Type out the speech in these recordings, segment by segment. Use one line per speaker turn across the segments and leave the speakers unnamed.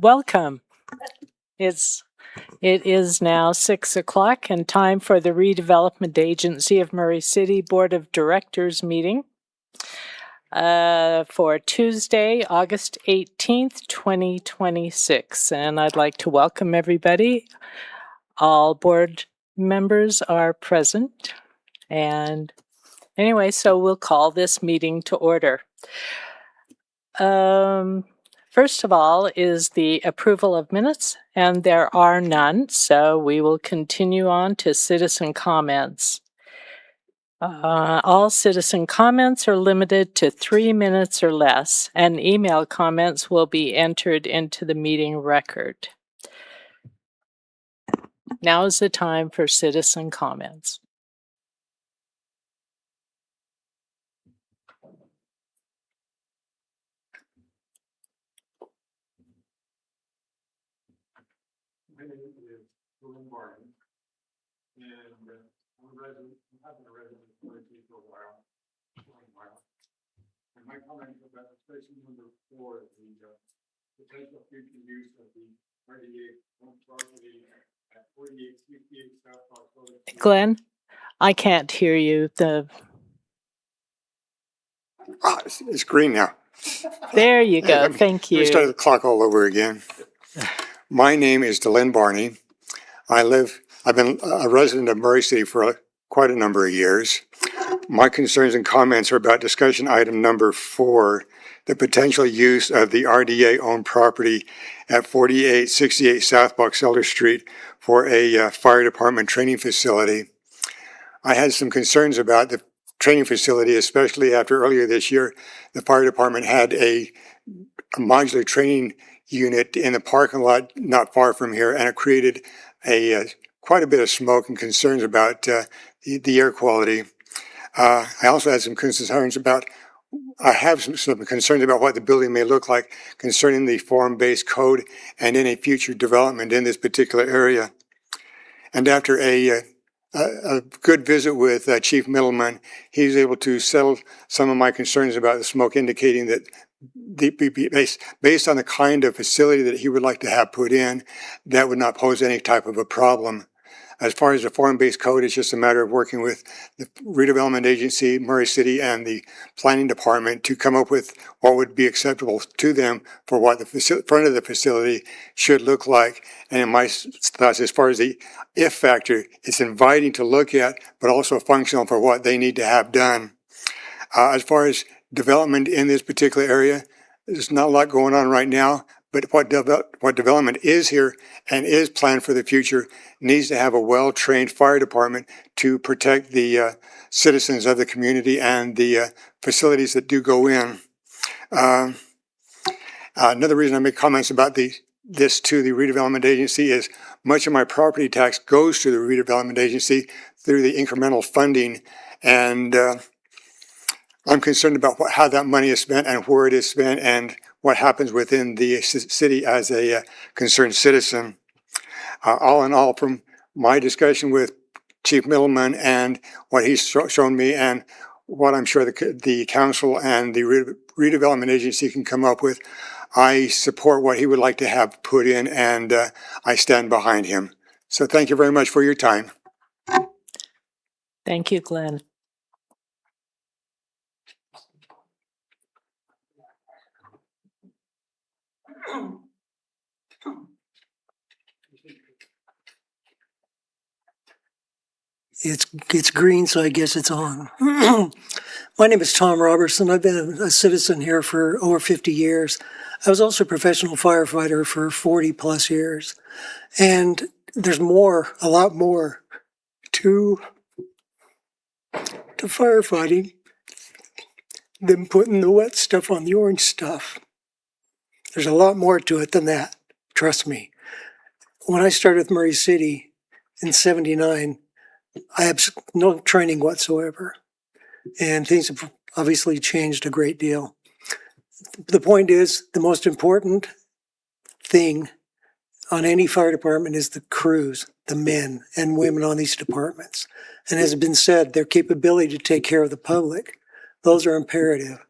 Welcome. It is now 6 o'clock and time for the Redevelopment Agency of Murray City Board of Directors meeting for Tuesday, August 18th, 2026. And I'd like to welcome everybody. All board members are present. And anyway, so we'll call this meeting to order. First of all is the approval of minutes, and there are none, so we will continue on to citizen comments. All citizen comments are limited to 3 minutes or less, and email comments will be entered into the meeting record. Now is the time for citizen comments.
My name is Dylan Martin, and I'm a resident, I've been a resident for a while. And my comment about station number 4, the potential future use of the 38 home property at 4868 South Fox Road.
Glenn, I can't hear you.
It's green now.
There you go. Thank you.
Let me start the clock all over again. My name is Dylan Barney. I've been a resident of Murray City for quite a number of years. My concerns and comments are about discussion item number 4, the potential use of the RDA-owned property at 4868 South Box Elder Street for a fire department training facility. I had some concerns about the training facility, especially after earlier this year, the fire department had a modular training unit in the parking lot not far from here, and it created quite a bit of smoke and concerns about the air quality. I also had some concerns about what the building may look like concerning the form-based code and any future development in this particular area. And after a good visit with Chief Middleman, he was able to settle some of my concerns about the smoke, indicating that based on the kind of facility that he would like to have put in, that would not pose any type of a problem. As far as the form-based code, it's just a matter of working with the Redevelopment Agency, Murray City, and the Planning Department to come up with what would be acceptable to them for what the front of the facility should look like. And in my thoughts, as far as the if factor, it's inviting to look at, but also functional for what they need to have done. As far as development in this particular area, there's not a lot going on right now, but what development is here and is planned for the future needs to have a well-trained fire department to protect the citizens of the community and the facilities that do go in. Another reason I make comments about this to the Redevelopment Agency is much of my property tax goes to the Redevelopment Agency through the incremental funding, and I'm concerned about how that money is spent and where it is spent and what happens within the city as a concerned citizen. All in all, from my discussion with Chief Middleman and what he's shown me and what I'm sure the council and the Redevelopment Agency can come up with, I support what he would like to have put in, and I stand behind him. So thank you very much for your time.
Thank you, Glenn.
It's green, so I guess it's on. My name is Tom Robertson. I've been a citizen here for over 50 years. I was also a professional firefighter for 40 plus years. And there's a lot more to firefighting than putting the wet stuff on the orange stuff. There's a lot more to it than that, trust me. When I started with Murray City in '79, I have no training whatsoever, and things have obviously changed a great deal. The point is, the most important thing on any fire department is the crews, the men and women on these departments. And as has been said, their capability to take care of the public, those are imperative.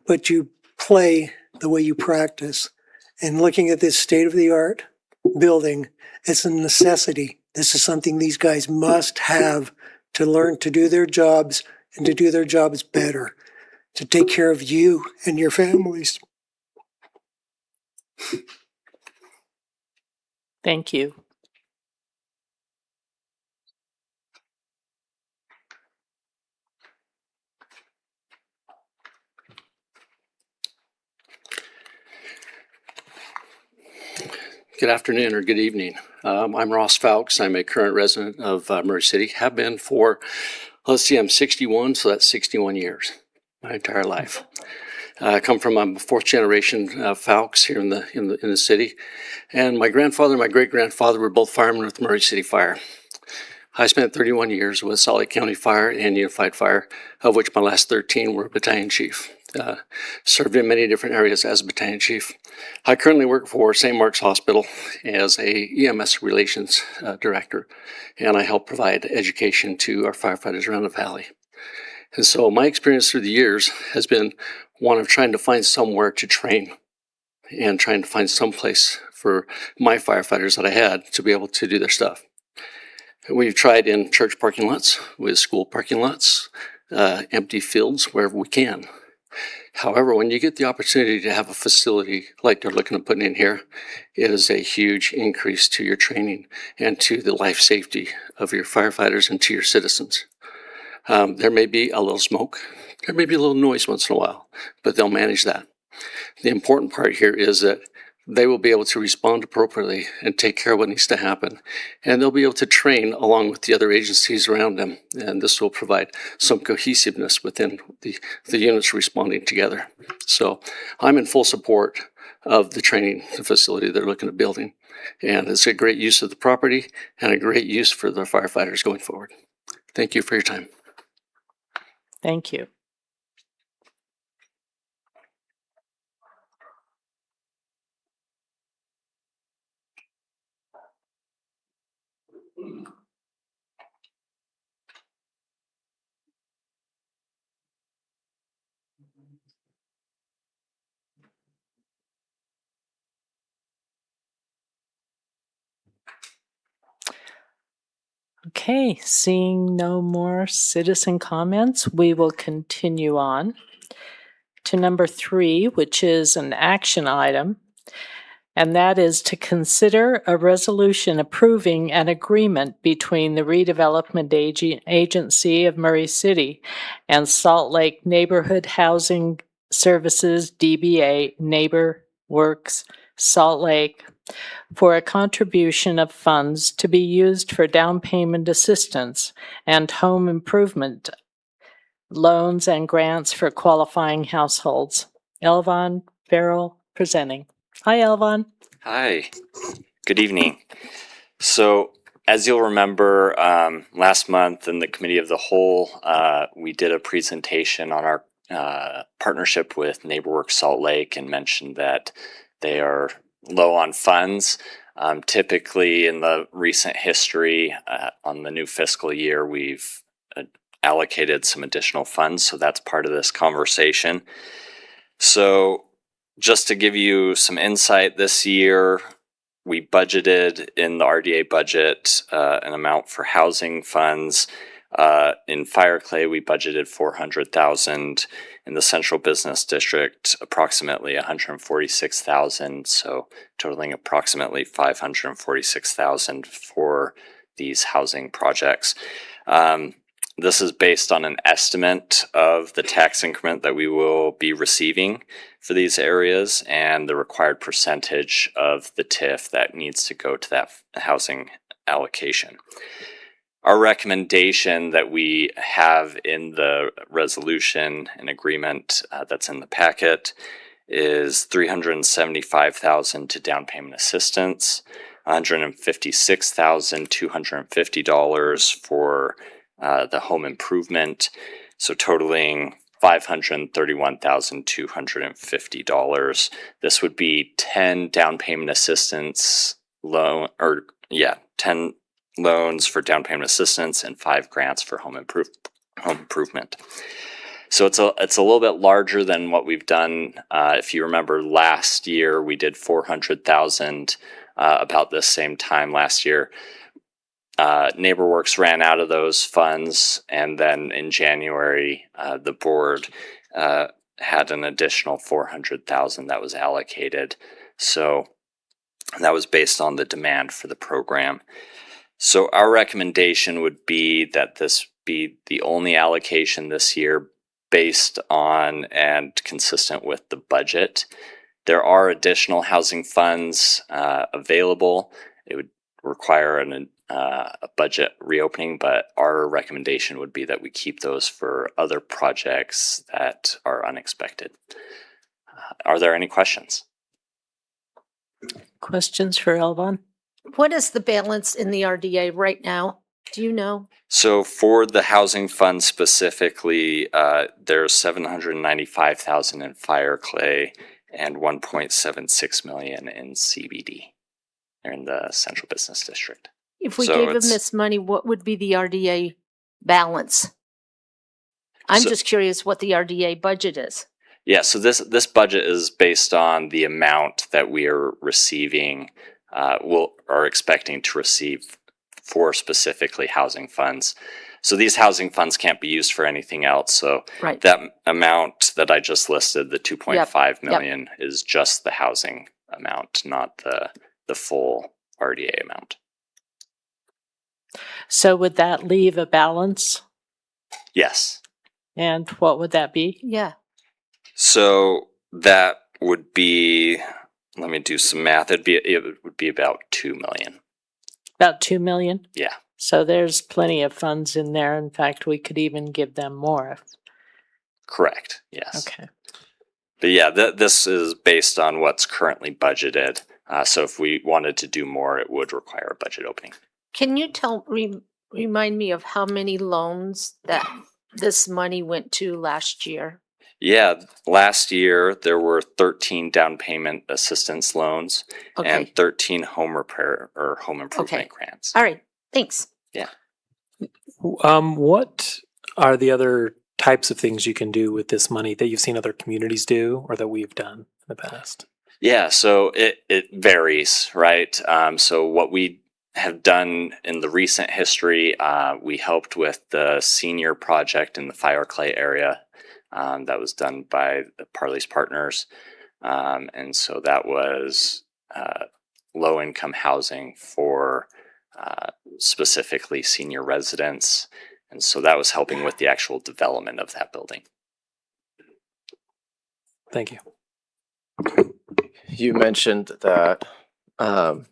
But you play the way you practice, And looking at this state-of-the-art building, it's a necessity. This is something these guys must have to learn to do their jobs and to do their jobs better, to take care of you and your families.
Thank you.
Good afternoon or good evening. I'm Ross Fowkes. I'm a current resident of Murray City. Have been for, I'm 61, so that's 61 years, my entire life. I come from, I'm a fourth generation Fowkes here in the city, and my grandfather and my great grandfather were both firemen with Murray City Fire. I spent 31 years with Salt Lake County Fire and Unified Fire, of which my last 13 were battalion chief. Served in many different areas as a battalion chief. I currently work for St. Mark's Hospital as a EMS relations director, and I help provide education to our firefighters around the valley. And so my experience through the years has been one of trying to find somewhere to train and trying to find some place for my firefighters that I had to be able to do their stuff. We've tried in church parking lots, with school parking lots, empty fields, wherever we can. However, when you get the opportunity to have a facility like they're looking at putting in here, it is a huge increase to your training and to the life safety of your firefighters and to your citizens. There may be a little smoke, there may be a little noise once in a while, but they'll manage that. The important part here is that they will be able to respond appropriately and take care of what needs to happen. And they'll be able to train along with the other agencies around them. And this will provide some cohesiveness within the units responding together. So I'm in full support of the training facility they're looking at building. And it's a great use of the property and a great use for the firefighters going forward. Thank you for your time.
Thank you. Okay, seeing no more citizen comments, we will continue on to number 3, which is an action item, and that is to consider a resolution approving an agreement between the Redevelopment Agency of Murray City and Salt Lake Neighborhood Housing Services, DBA Neighbor Works Salt Lake, for a contribution of funds to be used for down payment assistance and home improvement loans and grants for qualifying households. Elvon Farrell presenting. Hi, Elvon.
Hi, good evening. So, as you'll remember, last month in the Committee of the Whole, we did a presentation on our partnership with NeighborWorks Salt Lake and mentioned that they are low on funds. Typically, in the recent history, on the new fiscal year, we've allocated some additional funds, so that's part of this conversation. So, just to give you some insight, this year we budgeted in the RDA budget an amount for housing funds. In Fireclay, we budgeted $400,000. In the Central Business District, approximately $146,000. So totaling approximately $546,000 for these housing projects. This is based on an estimate of the tax increment that we will be receiving for these areas and the required percentage of the TIF that needs to go to that housing allocation. Our recommendation that we have in the resolution and agreement that's in the packet is $375,000 to down payment assistance, $156,250 for the home improvement, so totaling $531,250. This would be 10 down payment assistance 10 loans for down payment assistance and 5 grants for home improvement. So it's a little bit larger than what we've done. If you remember last year, we did 400,000 about this same time last year. NeighborWorks ran out of those funds, and then in January, the board had an additional 400,000 that was allocated. So that was based on the demand for the program. So our recommendation would be that this be the only allocation this year based on and consistent with the budget. There are additional housing funds available. It would require a budget reopening, but our recommendation would be that we keep those for other projects that are unexpected. Are there any questions?
Questions for Elvon?
What is the balance in the RDA right now? Do you know?
So for the housing fund specifically, there's 795,000 in fire clay and 1.76 million in CBD. They're in the Central Business District.
If we
So
gave them
it's-
this money, what would be the RDA balance? I'm
So-
just curious what the RDA budget is.
Yeah, so this budget is based on the amount that we are receiving, are expecting to receive for specifically housing funds. So these housing funds can't be used for anything else. So
Right.
that amount that I just listed, the 2.5
Yep.
million, is just the housing amount, not the full RDA amount.
So would that leave a balance?
Yes.
And what would that be?
Yeah.
So that would be, let me do some math. It would be about 2 million.
About 2 million?
Yeah.
So there's plenty of funds in there. In fact, we could even give them more.
Correct. Yes.
Okay.
But yeah, this is based on what's currently budgeted. So if we wanted to do more, it would require a budget opening.
Can you remind me of how many loans that this money went to last year?
Yeah, last year there were 13 down payment assistance loans
Okay.
and 13 home repair or home improvement
Okay.
grants.
All right. Thanks.
What are the other types of things you can do with this money that you've seen other communities do or that we've done in the past?
Yeah, so it varies, right? So what we have done in the recent history, we helped with the senior project in the Fire Clay area. That was done by the Parley's Partners. And so that was low income housing for specifically senior residents. And so that was helping with the actual development of that building.
Thank you.
You mentioned that, there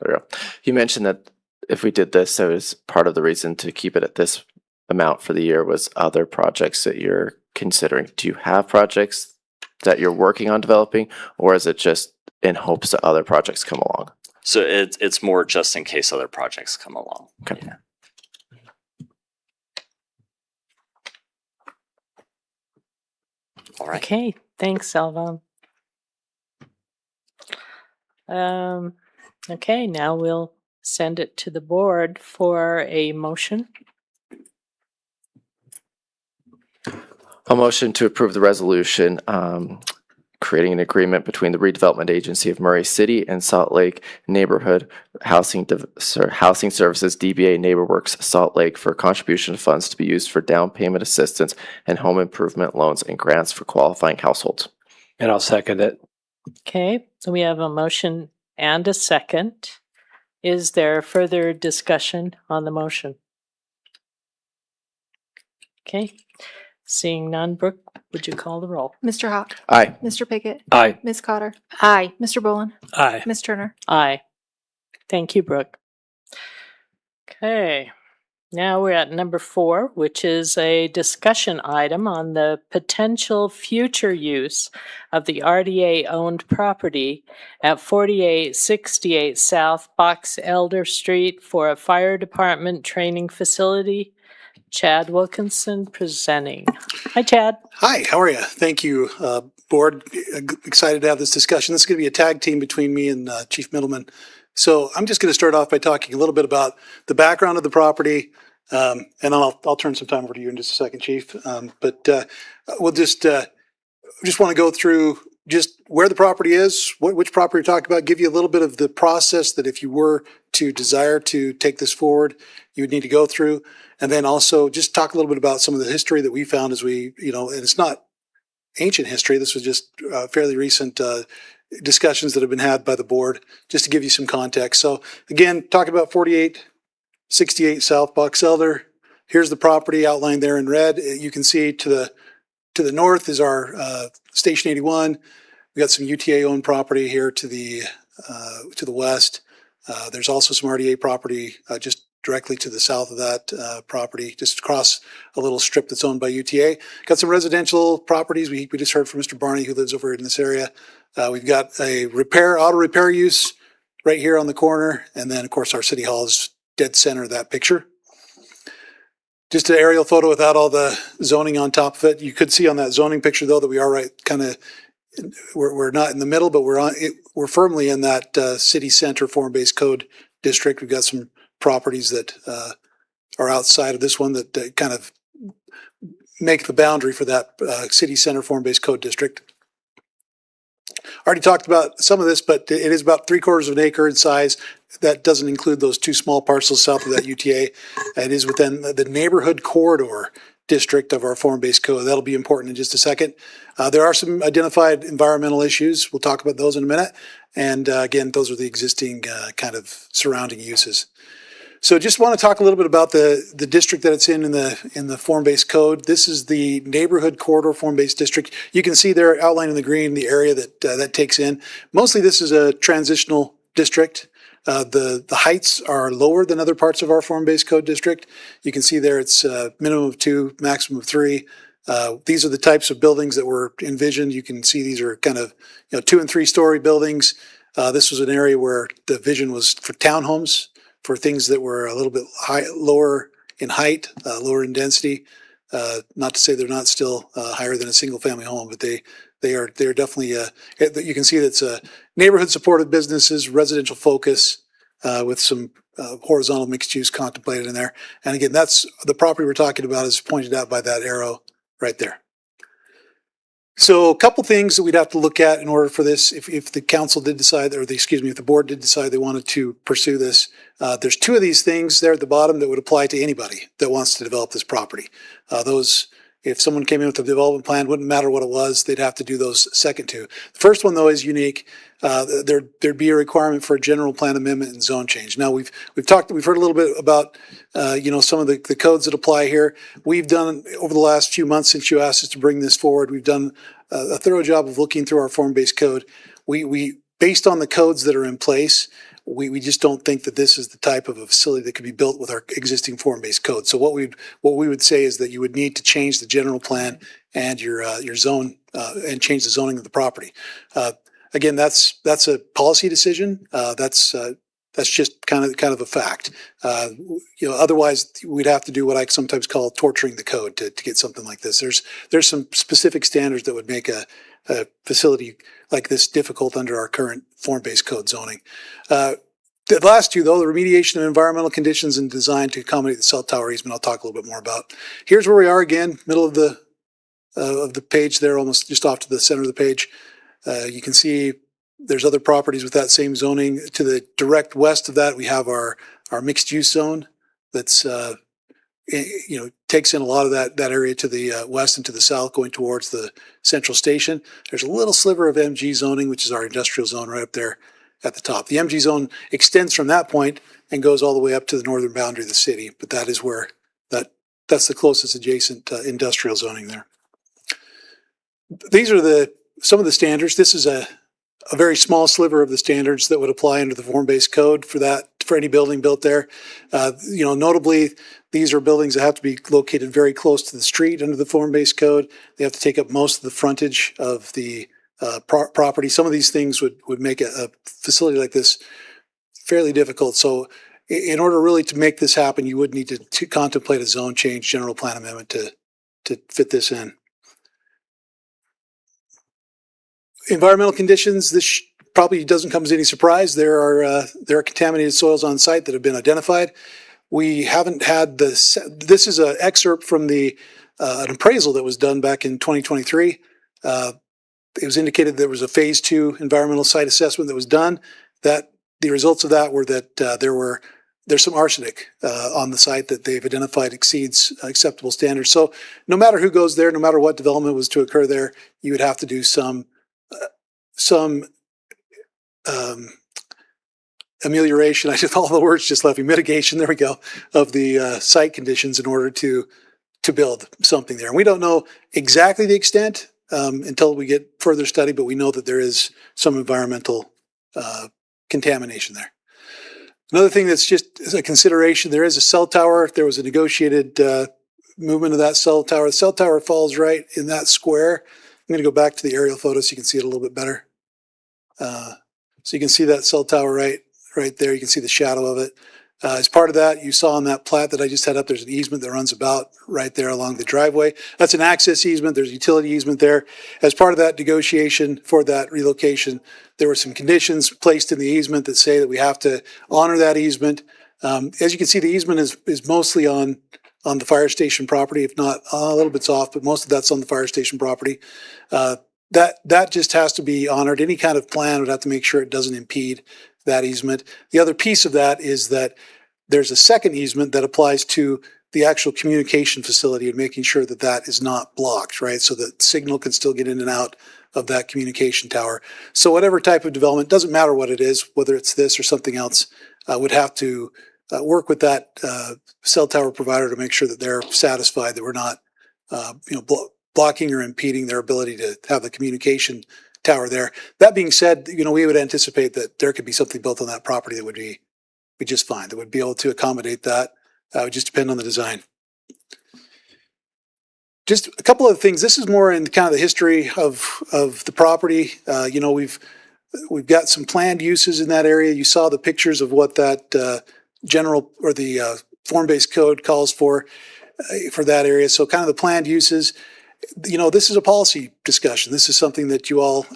we go. You mentioned that if we did this, so is part of the reason to keep it at this amount for the year was other projects that you're considering. Do you have projects that you're working on developing, or is it just in hopes that other projects come along?
So it's more just in case other projects come along.
Okay.
Yeah. All right.
Okay. Thanks, Elvon. Okay, now we'll send it to the board for a motion.
A motion to approve the resolution creating an agreement between the Redevelopment Agency of Murray City and Salt Lake Neighborhood Housing Services DBA NeighborWorks Salt Lake for contribution of funds to be used for down payment assistance and home improvement loans and grants for qualifying households.
And I'll second it.
Okay, so we have a motion and a second. Is there further discussion on the motion? Okay, seeing none, Brooke, would you call the roll?
Mr. Hawk,
Aye.
Mr. Pickett,
Aye.
Ms. Cotter,
Aye.
Mr. Boland,
Aye.
Ms. Turner.
Aye. Thank you, Brooke. Okay, now we're at number 4, which is a discussion item on the potential future use of the RDA-owned property at 4868 South Box Elder Street for a fire department training facility. Chad Wilkinson presenting. Hi, Chad.
Hi, how are you? Thank you, board. Excited to have this discussion. This is going to be a tag team between me and Chief Middleman. So I'm just going to start off by talking a little bit about the background of the property, And I'll turn some time over to you in just a second, Chief. We'll just want to go through just where the property is, which property you're talking about, give you a little bit of the process that if you were to desire to take this forward, you would need to go through. And then also just talk a little bit about some of the history that we found as we, and it's not ancient history. This was just fairly recent discussions that have been had by the board, just to give you some context. So again, talking about 4868 South Box Elder. Here's the property outlined there in red. You can see to the north is our Station 81. We got some UTA owned property here to the west. There's also some RDA property just directly to the south of that property, just across a little strip that's owned by UTA. Got some residential properties. We just heard from Mr. Barney, who lives over in this area. We've got a auto repair use right here on the corner. And then of course our city hall is dead center of that picture. Just an aerial photo without all the zoning on top of it. You could see on that zoning picture though that we are right kind of, we're not in the middle, but we're firmly in that city center form-based code district. We've got some properties that are outside of this one that kind of make the boundary for that city center form-based code district. Already talked about some of this, but it is about 3/4 of an acre in size. That doesn't include those two small parcels south of that UTA. It is within the neighborhood corridor district of our form-based code. That'll be important in just a second. There are some identified environmental issues. We'll talk about those in a minute. And again, those are the existing kind of surrounding uses. So just want to talk a little bit about the district that it's in the form-based code. This is the neighborhood corridor form-based district. You can see there outlined in the green the area that takes in. Mostly this is a transitional district. The heights are lower than other parts of our form-based code district. You can see there it's minimum of 2, maximum of 3. These are the types of buildings that were envisioned. You can see these are kind of 2 and 3 story buildings. This was an area where the vision was for townhomes, for things that were a little bit lower in height, lower in density. Not to say they're not still higher than a single family home, but they're definitely, you can see that's neighborhood supported businesses, residential focus, with some horizontal mixed use contemplated in there. And again, that's the property we're talking about is pointed out by that arrow right there. So a couple things that we'd have to look at in order for this, if the council did decide, or if the board did decide they wanted to pursue this. There's 2 of these things there at the bottom that would apply to anybody that wants to develop this property. If someone came in with a development plan, wouldn't matter what it was, they'd have to do those second 2. The first one though is unique. There'd be a requirement for a general plan amendment and zone change. Now we've heard a little bit about some of the codes that apply here. We've done over the last few months since you asked us to bring this forward, we've done a thorough job of looking through our form-based code. We based on the codes that are in place, we just don't think that this is the type of a facility that could be built with our existing form-based code. So what we would say is that you would need to change the general plan and your zone and change the zoning of the property. Again, that's a policy decision. That's just kind of a fact. Otherwise we'd have to do what I sometimes call torturing the code to get something like this. There's some specific standards that would make a facility like this difficult under our current form-based code zoning. The last 2 though, the remediation of environmental conditions and design to accommodate the cell tower easement, I'll talk a little bit more about. Here's where we are again, middle of the page there, almost just off to the center of the page. You can see there's other properties with that same zoning. To the direct west of that, we have our mixed use zone that's takes in a lot of that area to the west and to the south going towards the central station. There's a little sliver of MG zoning, which is our industrial zone right up there at the top. The MG zone extends from that point and goes all the way up to the northern boundary of the city, but that is where that's the closest adjacent industrial zoning there. These are some of the standards. This is a very small sliver of the standards that would apply under the form-based code for any building built there. Notably, these are buildings that have to be located very close to the street under the form-based code. They have to take up most of the frontage of the property. Some of these things would make a facility like this fairly difficult. So in order really to make this happen, you would need to contemplate a zone change, general plan amendment to fit this in. Environmental conditions, this probably doesn't come as any surprise. There are contaminated soils on site that have been identified. We haven't had this is an excerpt from an appraisal that was done back in 2023. It was indicated there was a phase 2 environmental site assessment that was done. That the results of that were that there's some arsenic on the site that they've identified exceeds acceptable standards. So no matter who goes there, no matter what development was to occur there, you would have to do some amelioration. I just all the words just left me. Mitigation. There we go. Of the site conditions in order to build something there. And we don't know exactly the extent until we get further study, but we know that there is some environmental contamination there. Another thing that's just a consideration, there is a cell tower. There was a negotiated movement of that cell tower. The cell tower falls right in that square. I'm going to go back to the aerial photo so you can see it a little bit better. So you can see that cell tower right there. You can see the shadow of it. As part of that, you saw on that plat that I just had up, there's an easement that runs about right there along the driveway. That's an access easement. There's a utility easement there. As part of that negotiation for that relocation, there were some conditions placed in the easement that say that we have to honor that easement. As you can see, the easement is mostly on the fire station property, if not a little bit's off, but most of that's on the fire station property. That just has to be honored. Any kind of plan would have to make sure it doesn't impede that easement. The other piece of that is that there's a second easement that applies to the actual communication facility and making sure that that is not blocked, right? So that signal can still get in and out of that communication tower. So whatever type of development, doesn't matter what it is, whether it's this or something else, would have to work with that cell tower provider to make sure that they're satisfied that we're not, blocking or impeding their ability to have the communication tower there. That being said, we would anticipate that there could be something built on that property that would be just fine, that would be able to accommodate that. It would just depend on the design. Just a couple of things. This is more in kind of the history of the property. We've got some planned uses in that area. You saw the pictures of what that general or the form-based code calls for that area. So kind of the planned uses. This is a policy discussion. This is something that you all,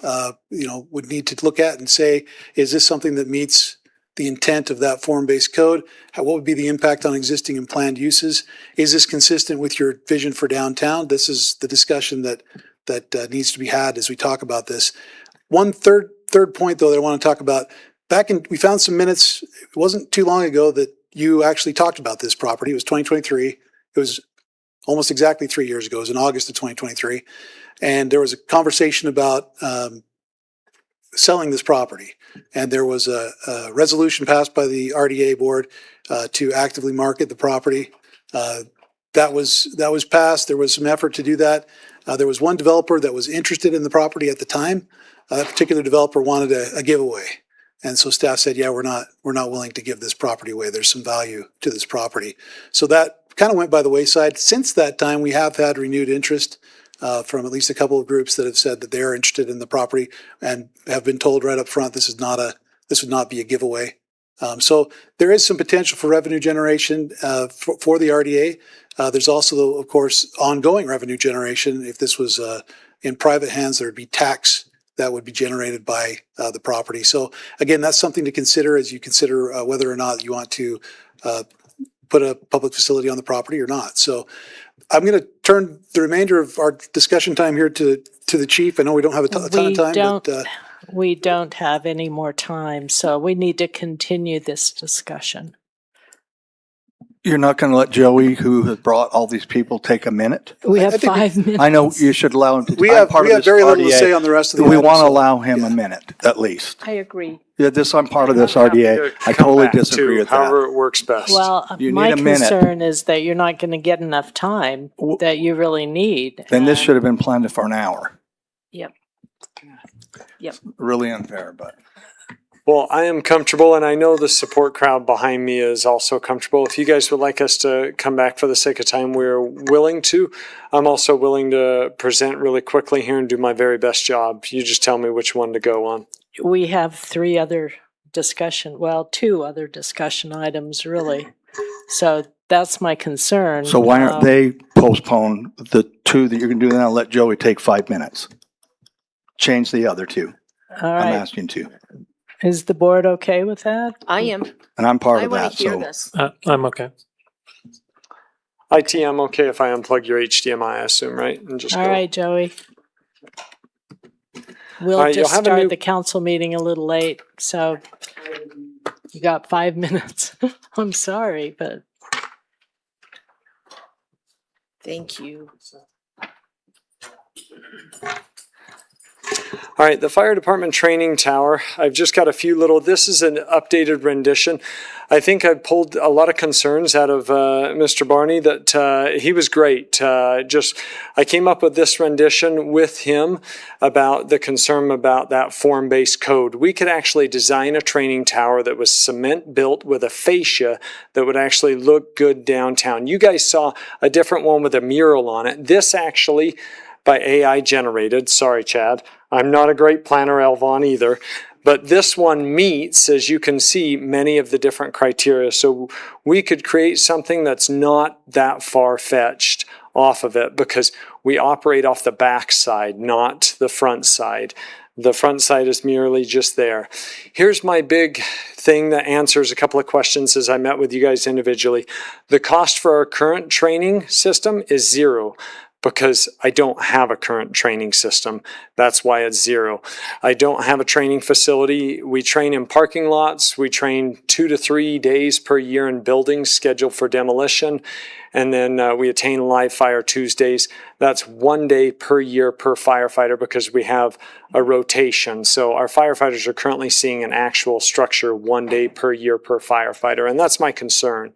would need to look at and say, is this something that meets the intent of that form-based code? What would be the impact on existing and planned uses? Is this consistent with your vision for downtown? This is the discussion that needs to be had as we talk about this. One third point, though, that I want to talk about. We found some minutes. It wasn't too long ago that you actually talked about this property. It was 2023. It was almost exactly 3 years ago. It was in August of 2023. And there was a conversation about selling this property. And there was a resolution passed by the RDA board to actively market the property. That was passed. There was some effort to do that. There was one developer that was interested in the property at the time. That particular developer wanted a giveaway. And so staff said, yeah, we're not willing to give this property away. There's some value to this property. So that kind of went by the wayside. Since that time, we have had renewed interest from at least a couple of groups that have said that they're interested in the property and have been told right up front this would not be a giveaway. So there is some potential for revenue generation for the RDA. There's also, of course, ongoing revenue generation. If this was in private hands, there would be tax that would be generated by the property. So again, that's something to consider as you consider whether or not you want to put a public facility on the property or not. So I'm going to turn the remainder of our discussion time here to the chief. I know we don't have a ton of time.
We don't have any more time, so we need to continue this discussion.
You're not going to let Joey, who has brought all these people, take a minute?
We have 5 minutes.
I know you should allow him to.
We have very little to say on the rest of the
We
items,
want to
so-
allow him a minute, at least.
I agree.
Yeah, I'm part of this RDA. I totally disagree with that.
However it works best.
Well,
You
my
need a minute.
concern is that you're not going to get enough time that you really need.
Then this
And-
should have been planned for an hour.
Yep.
Really unfair, but.
Well, I am comfortable, and I know the support crowd behind me is also comfortable. If you guys would like us to come back for the sake of time, we're willing to. I'm also willing to present really quickly here and do my very best job. You just tell me which one to go on.
We have 2 other discussion items, really. So that's my concern.
So why aren't they postpone the 2 that you're going to do now? Let Joey take 5 minutes. Change the other 2.
All
I'm
right.
asking to.
Is the board okay with that?
I am.
And I'm part
I
of
want
that,
to hear
so.
this.
I'm okay.
IT, I'm okay if I unplug your HDMI, I assume, right? And just
All
go.
right, Joey. We'll
All right, you'll
just
have a
start
new-
the council meeting a little late, so you got 5 minutes. I'm sorry, but
Thank you.
All right, the fire department training tower. I've just got a few little, this is an updated rendition. I think I pulled a lot of concerns out of Mr. Barney that he was great. I came up with this rendition with him about the concern about that form-based code. We could actually design a training tower that was cement built with a fascia that would actually look good downtown. You guys saw a different one with a mural on it. This actually, by AI generated, sorry Chad, I'm not a great planner, Elvon, either. But this one meets, as you can see, many of the different criteria. So we could create something that's not that far-fetched off of it because we operate off the back side, not the front side. The front side is merely just there. Here's my big thing that answers a couple of questions as I met with you guys individually. The cost for our current training system is zero, because I don't have a current training system. That's why it's zero. I don't have a training facility. We train in parking lots. We train 2 to 3 days per year in buildings scheduled for demolition. And then we attain live fire Tuesdays. That's 1 day per year per firefighter because we have a rotation. So our firefighters are currently seeing an actual structure 1 day per year per firefighter. And that's my concern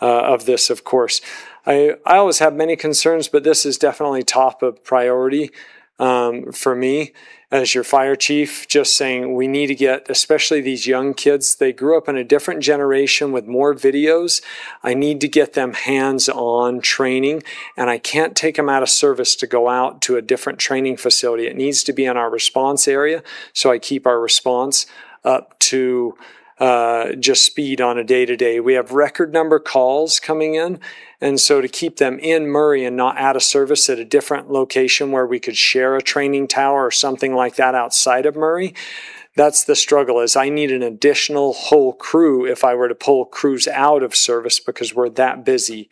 of this, of course. I always have many concerns, but this is definitely top of priority for me as your fire chief, just saying we need to get, especially these young kids, they grew up in a different generation with more videos. I need to get them hands-on training, and I can't take them out of service to go out to a different training facility. It needs to be in our response area, so I keep our response up to just speed on a day-to-day. We have record number calls coming in, and so to keep them in Murray and not out of service at a different location where we could share a training tower or something like that outside of Murray, that's the struggle. Is I need an additional whole crew if I were to pull crews out of service because we're that busy,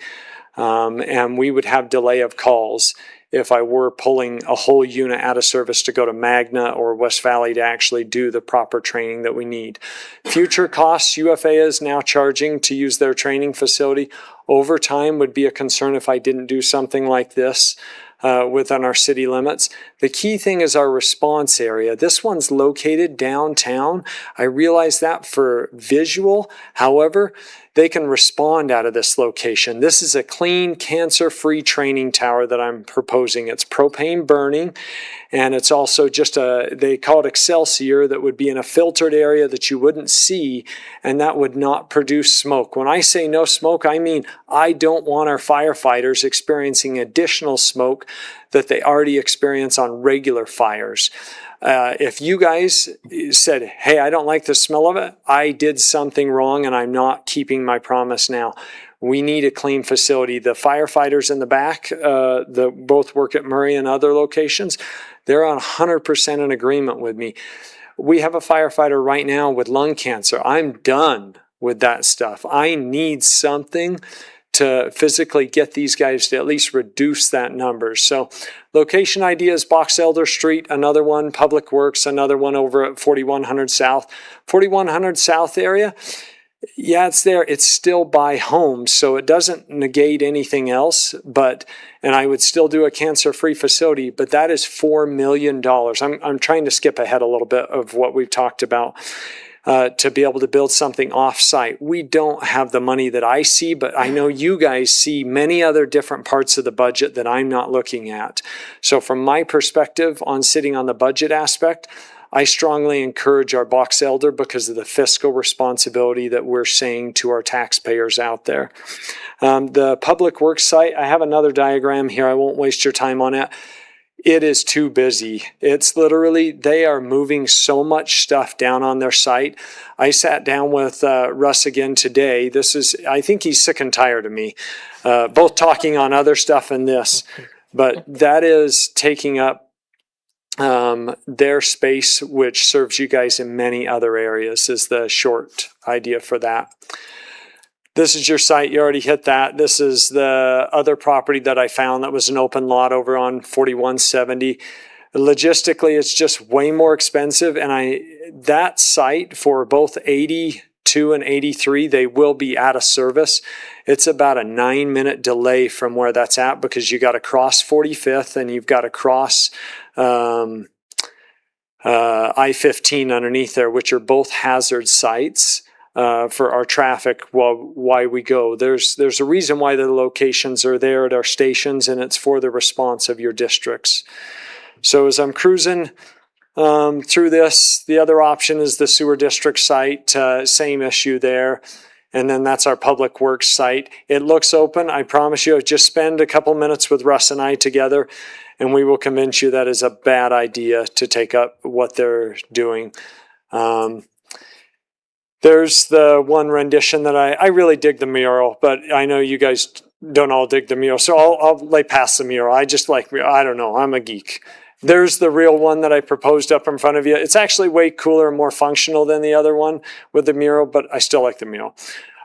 and we would have delay of calls if I were pulling a whole unit out of service to go to Magna or West Valley to actually do the proper training that we need. Future costs, UFA is now charging to use their training facility. Overtime would be a concern if I didn't do something like this within our city limits. The key thing is our response area. This one's located downtown. I realize that for visual. However, they can respond out of this location. This is a clean, cancer-free training tower that I'm proposing. It's propane burning, and it's also just they call it Excelsior, that would be in a filtered area that you wouldn't see, and that would not produce smoke. When I say no smoke, I mean I don't want our firefighters experiencing additional smoke that they already experience on regular fires. If you guys said, hey, I don't like the smell of it, I did something wrong and I'm not keeping my promise now. We need a clean facility. The firefighters in the back, that both work at Murray and other locations, they're on 100% in agreement with me. We have a firefighter right now with lung cancer. I'm done with that stuff. I need something to physically get these guys to at least reduce that number. So location ideas, Box Elder Street, another one, Public Works, another one over at 4100 South. 4100 South area, yeah, it's there. It's still by homes, so it doesn't negate anything else, and I would still do a cancer-free facility, but that is $4 million. I'm trying to skip ahead a little bit of what we've talked about. To be able to build something off-site. We don't have the money that I see, but I know you guys see many other different parts of the budget that I'm not looking at. So from my perspective on sitting on the budget aspect, I strongly encourage our box elder because of the fiscal responsibility that we're saying to our taxpayers out there. The public works site, I have another diagram here. I won't waste your time on it. It is too busy. It's literally, they are moving so much stuff down on their site. I sat down with Russ again today. I think he's sick and tired of me, both talking on other stuff and this, but that is taking up their space, which serves you guys in many other areas, is the short idea for that. This is your site. You already hit that. This is the other property that I found that was an open lot over on 4170. Logistically, it's just way more expensive. And that site for both 82 and 83, they will be out of service. It's about a 9-minute delay from where that's at, because you got to cross 45th and you've got to cross I-15 underneath there, which are both hazard sites for our traffic while we go. There's a reason why the locations are there at our stations, and it's for the response of your districts. So as I'm cruising through this, the other option is the sewer district site, same issue there. And then that's our public works site. It looks open. I promise you, just spend a couple minutes with Russ and I together, and we will convince you that is a bad idea to take up what they're doing. There's the one rendition that I really dig the mural, but I know you guys don't all dig the mural. So I'll lay past the mural. I just like, I don't know, I'm a geek. There's the real one that I proposed up in front of you. It's actually way cooler and more functional than the other one with the mural, but I still like the mural.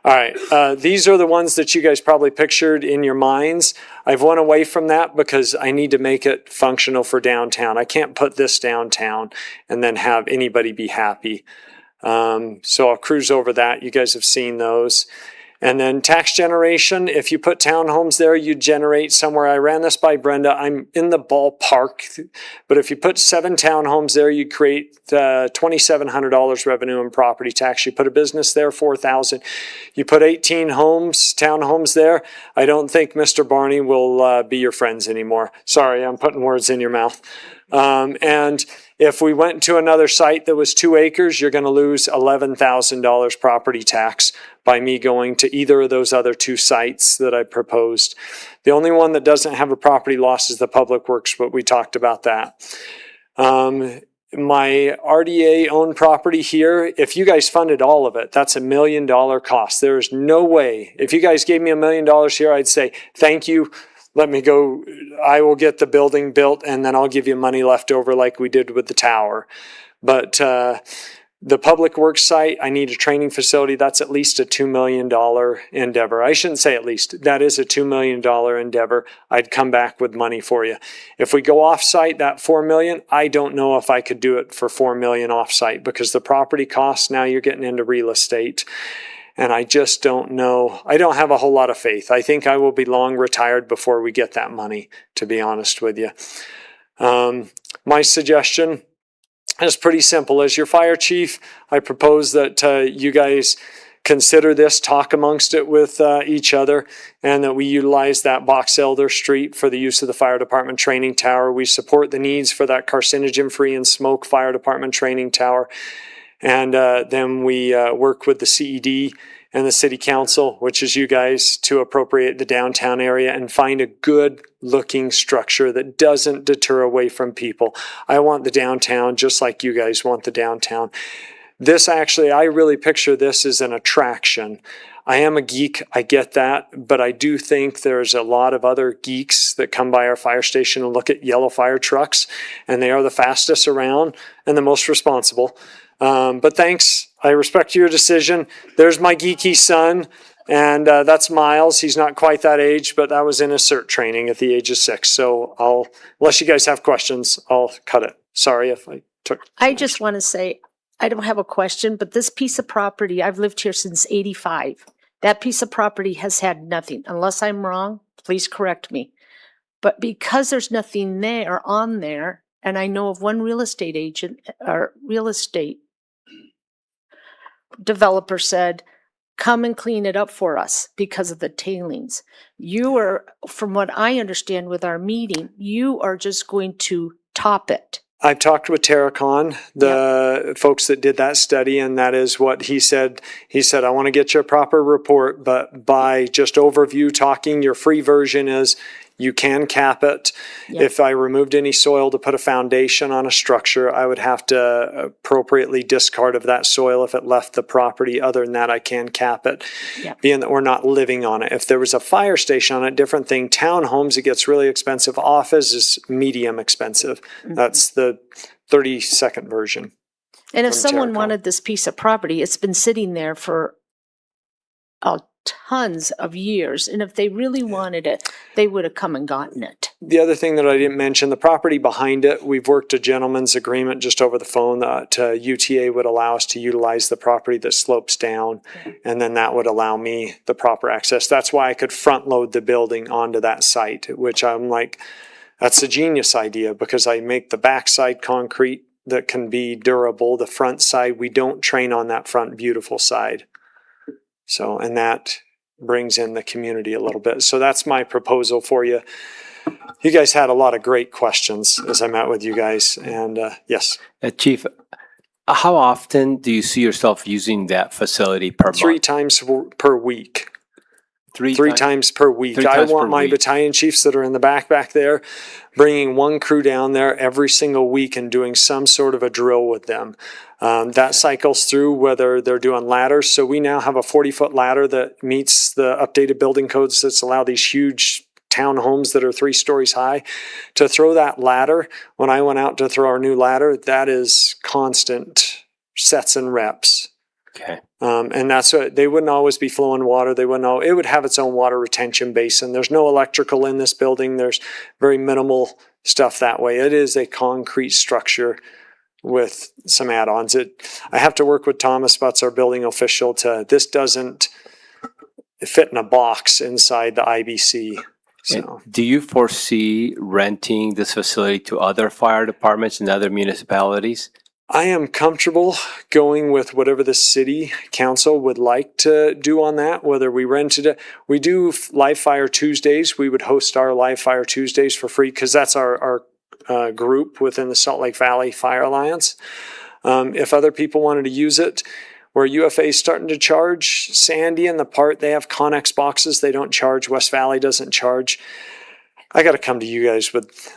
All right, these are the ones that you guys probably pictured in your minds. I've went away from that because I need to make it functional for downtown. I can't put this downtown and then have anybody be happy. So I'll cruise over that. You guys have seen those. And then tax generation, if you put townhomes there, you generate somewhere. I ran this by Brenda. I'm in the ballpark. But if you put 7 townhomes there, you create $2,700 revenue in property tax. You put a business there, $4,000. You put 18 townhomes there. I don't think Mr. Barney will be your friends anymore. Sorry, I'm putting words in your mouth. And if we went to another site that was 2 acres, you're going to lose $11,000 property tax by me going to either of those other 2 sites that I proposed. The only one that doesn't have a property loss is the public works, but we talked about that. My RDA owned property here, if you guys funded all of it, that's $1 million cost. There's no way. If you guys gave me $1 million here, I'd say, thank you. Let me go, I will get the building built, and then I'll give you money left over like we did with the tower. But the public works site, I need a training facility. That's at least a $2 million endeavor. I shouldn't say at least. That is a $2 million endeavor. I'd come back with money for you. If we go off-site, that $4 million, I don't know if I could do it for $4 million off-site, because the property costs, now you're getting into real estate. And I just don't know. I don't have a whole lot of faith. I think I will be long retired before we get that money, to be honest with you. My suggestion is pretty simple. As your fire chief, I propose that you guys consider this, talk amongst it with each other, and that we utilize that Box Elder Street for the use of the fire department training tower. We support the needs for that carcinogen-free and smoke fire department training tower. And then we work with the CED and the city council, which is you guys, to appropriate the downtown area and find a good looking structure that doesn't deter away from people. I want the downtown just like you guys want the downtown. This actually, I really picture this as an attraction. I am a geek, I get that, but I do think there's a lot of other geeks that come by our fire station and look at yellow fire trucks, and they are the fastest around and the most responsible. But thanks. I respect your decision. There's my geeky son, and that's Miles. He's not quite that age, but that was in his CERT training at the age of 6. So unless you guys have questions, I'll cut it. Sorry if I took.
I just want to say, I don't have a question, but this piece of property, I've lived here since '85. That piece of property has had nothing. Unless I'm wrong, please correct me. But because there's nothing there on there, and I know of one real estate agent or real estate developer said, come and clean it up for us because of the tailings. You are, from what I understand with our meeting, you are just going to top it.
I've talked with Terracon, the folks that did that study, and that is what he said. He said, I want to get you a proper report, but by just overview talking, your free version is You can cap it.
Yeah.
If I removed any soil to put a foundation on a structure, I would have to appropriately discard of that soil if it left the property. Other than that, I can cap it,
Yeah.
being that we're not living on it. If there was a fire station on it, different thing. Townhomes, it gets really expensive. Office is medium expensive. That's the 30-second version.
And if
from
someone
Terracom.
wanted this piece of property, it's been sitting there for tons of years. And if they really wanted it, they would have come and gotten it.
The other thing that I didn't mention, the property behind it, we've worked a gentleman's agreement just over the phone that UTA would allow us to utilize the property that slopes down, and then that would allow me the proper access. That's why I could front load the building onto that site, which I'm like, that's a genius idea because I make the backside concrete that can be durable. The front side, we don't train on that front beautiful side. So, and that brings in the community a little bit. So that's my proposal for you. You guys had a lot of great questions as I met with you guys. And yes,
Chief, how often do you see yourself using that facility per month?
3 times per week. Three times per week.
3
I
times per
want my
week.
battalion chiefs that are in the back there, bringing one crew down there every single week and doing some sort of a drill with them. That cycles through whether they're doing ladders. So we now have a 40-foot ladder that meets the updated building codes that's allow these huge townhomes that are 3 stories high. To throw that ladder, when I went out to throw our new ladder, that is constant sets and reps.
Okay.
And that's what they wouldn't always be flowing water. They wouldn't know it would have its own water retention basin. There's no electrical in this building. There's very minimal stuff that way. It is a concrete structure with some add-ons. I have to work with Thomas Butts, our building official, this doesn't fit in a box inside the IBC. So
Do you foresee renting this facility to other fire departments and other municipalities?
I am comfortable going with whatever the city council would like to do on that, whether we rented it. We do Live Fire Tuesdays. We would host our Live Fire Tuesdays for free because that's our group within the Salt Lake Valley Fire Alliance. If other people wanted to use it, where UFA is starting to charge, Sandy and the part, they have Connex boxes. They don't charge. West Valley doesn't charge. I got to come to you guys with,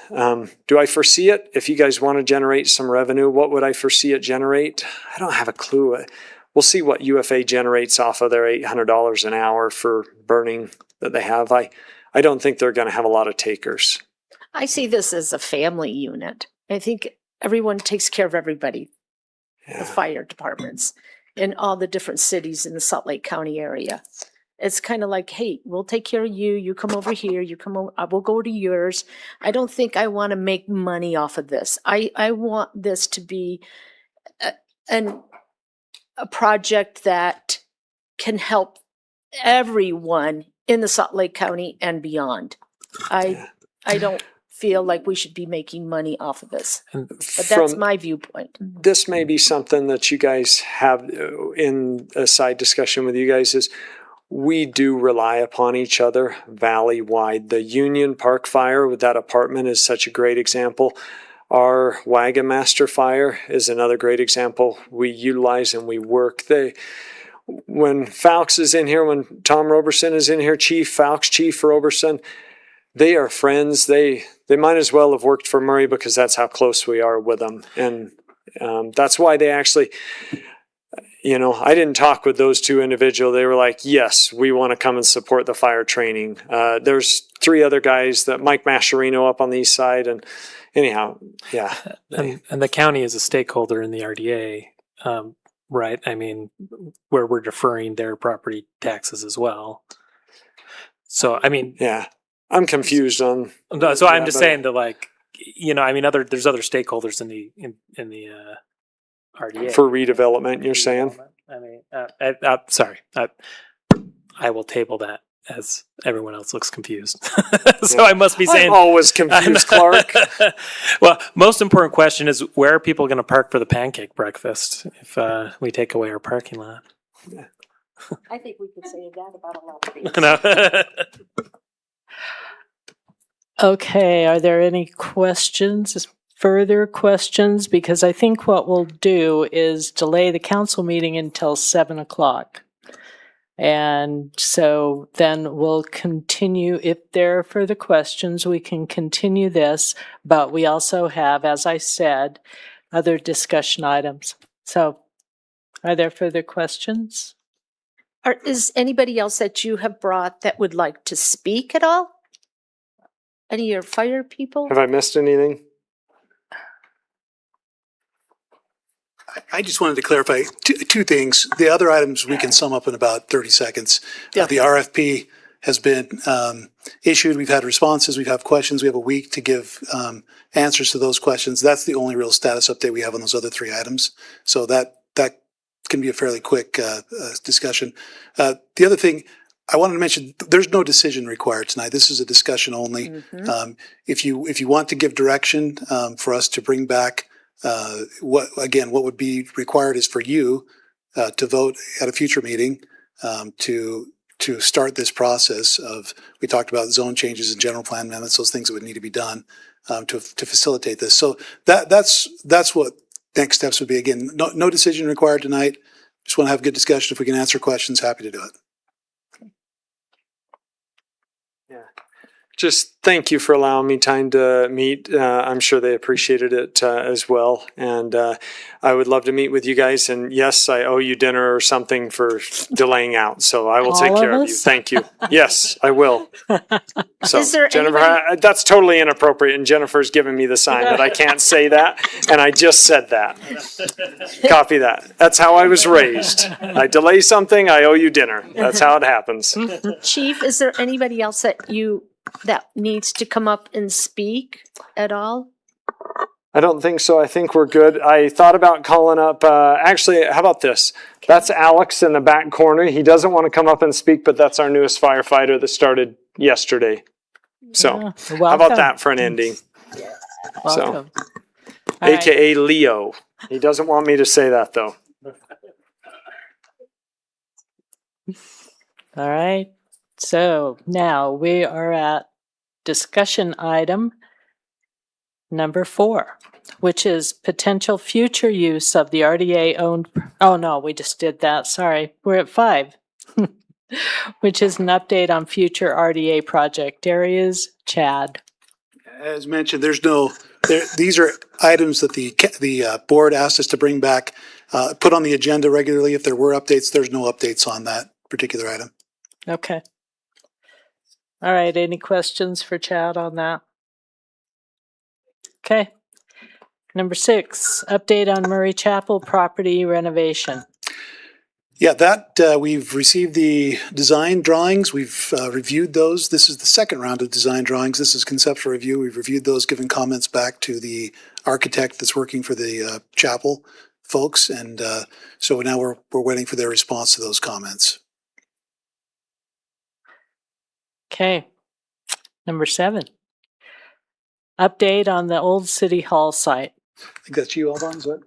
do I foresee it? If you guys want to generate some revenue, what would I foresee it generate? I don't have a clue. We'll see what UFA generates off of their $800 an hour for burning that they have. I don't think they're going to have a lot of takers.
I see this as a family unit. I think everyone takes care of everybody, the fire departments in all the different cities in the Salt Lake County area. It's kind of like, hey, we'll take care of you. You come over here. You come over. We'll go to yours. I don't think I want to make money off of this. I want this to be a project that can help everyone in the Salt Lake County and beyond. I don't feel like we should be making money off of this, but that's my viewpoint.
This may be something that you guys have in a side discussion with you guys is we do rely upon each other valley-wide. The Union Park fire with that apartment is such a great example. Our Wagon Master fire is another great example. We utilize and we work. When Fowkes is in here, when Tom Roberson is in here, Fowkes, Chief Roberson, they are friends. They might as well have worked for Murray because that's how close we are with them. And that's why they actually... I didn't talk with those 2 individuals. They were like, yes, we want to come and support the fire training. There's 3 other guys, that Mike Mascherino up on the east side. And anyhow, yeah.
And the county is a stakeholder in the RDA, right? I mean, where we're deferring their property taxes as well. So, I mean.
Yeah, I'm confused on.
So I'm just saying that, like, there's other stakeholders in the RDA.
For redevelopment, you're saying?
I mean, sorry. I will table that as everyone else looks confused. So I must be saying.
I'm always confused, Clark.
Well, most important question is, where are people going to park for the pancake breakfast if we take away our parking lot?
I think we could say that about a lot of things.
Okay, are there any questions? Further questions? Because I think what we'll do is delay the council meeting until 7 o'clock. And so then we'll continue. If there are further questions, we can continue this. But we also have, as I said, other discussion items. So are there further questions?
Is anybody else that you have brought that would like to speak at all? Any of your fire people?
Have I missed anything?
I just wanted to clarify two things. The other items we can sum up in about 30 seconds.
Yeah.
The RFP has been issued. We've had responses. We've had questions. We have a week to give answers to those questions. That's the only real status update we have on those other three items. So that can be a fairly quick discussion. The other thing I wanted to mention, there's no decision required tonight. This is a discussion only.
Mhm.
If you want to give direction for us to bring back what would be required is for you to vote at a future meeting to start this process of, we talked about zone changes and general plan amendments, those things that would need to be done to facilitate this. So that's what next steps would be. Again, no decision required tonight. Just want to have a good discussion. If we can answer questions, happy to do it.
Just thank you for allowing me time to meet. I'm sure they appreciated it as well. And I would love to meet with you guys. And yes, I owe you dinner or something for delaying out. So I will take
All of
care of you.
us?
Thank you. Yes, I will. So
Is there
Jennifer,
anybody-
that's totally inappropriate. And Jennifer's giving me the sign that I can't say that. And I just said that. Copy that. That's how I was raised. I delay something, I owe you dinner. That's how it happens.
Chief, is there anybody else that needs to come up and speak at all?
I don't think so. I think we're good. I thought about calling up, actually, how about this? That's Alex in the back corner. He doesn't want to come up and speak, but that's our newest firefighter that started yesterday. So
Yeah,
how
welcome.
about that for an ending?
Welcome. All right.
AKA Leo. He doesn't want me to say that though.
All right. So now we are at discussion item number 4, which is potential future use of the RDA owned. Oh no, we just did that. Sorry. We're at 5, which is an update on future RDA project areas. Chad.
As mentioned, these are items that the board asked us to bring back, put on the agenda regularly. If there were updates, there's no updates on that particular item.
Okay. All right. Any questions for Chad on that? Okay. Number 6, update on Murray Chapel property renovation.
Yeah, we've received the design drawings. We've reviewed those. This is the second round of design drawings. This is conceptual review. We've reviewed those, given comments back to the architect that's working for the chapel folks. And so now we're waiting for their response to those comments.
Okay. Number 7, update on the old City Hall site.
I think that's you, Alban, is that?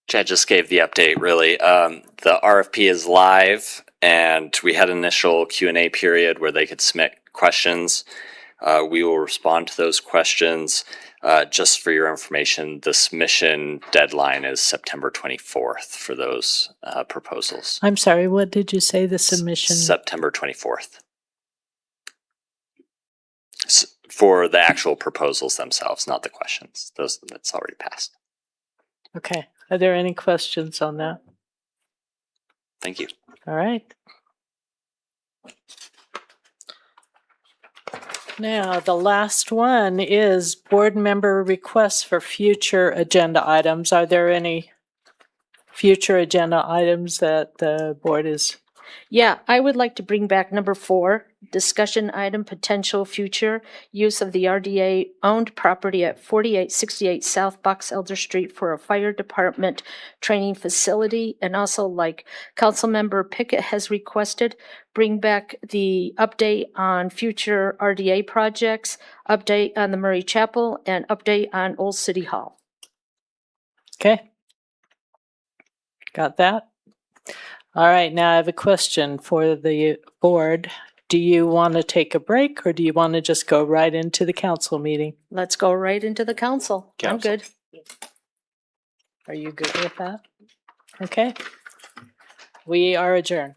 Chad just gave the update, really. The RFP is live, and we had an initial Q&A period where they could submit questions. We will respond to those questions. Just for your information, the submission deadline is September 24th for those proposals.
I'm sorry, what did you say the submission?
September 24th. For the actual proposals themselves, not the questions. That's already passed.
Okay. Are there any questions on that?
Thank you.
All right. Now, the last one is board member requests for future agenda items. Are there any future agenda items that the board is?
Yeah, I would like to bring back number 4, discussion item, potential future use of the RDA owned property at 4868 South Box Elder Street for a fire department training facility. And also, like Councilmember Pickett has requested, bring back the update on future RDA projects, update on the Murray Chapel, and update on Old City Hall.
Okay. Got that? All right, now I have a question for the board. Do you want to take a break or do you want to just go right into the council meeting?
Let's go right into the council. I'm
Council.
good.
Are you good with that? Okay. We are adjourned.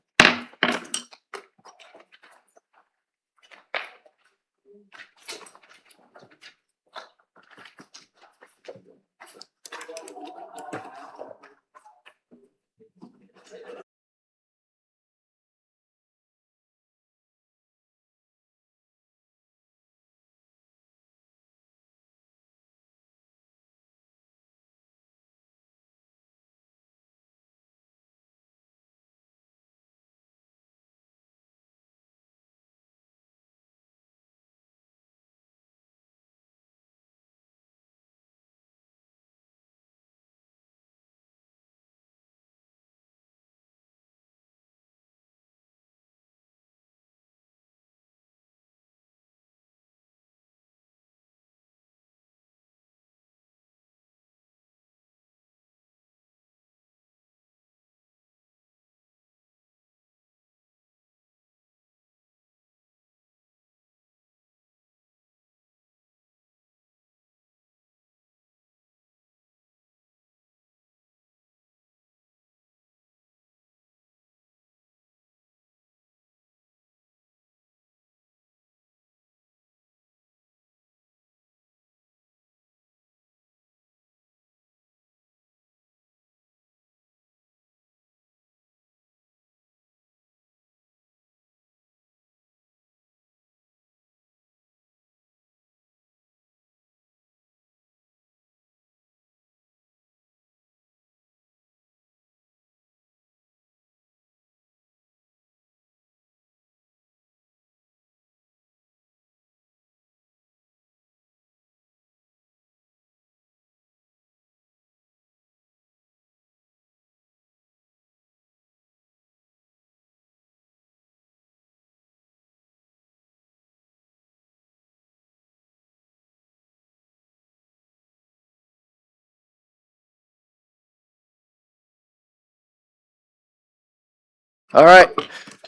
All right,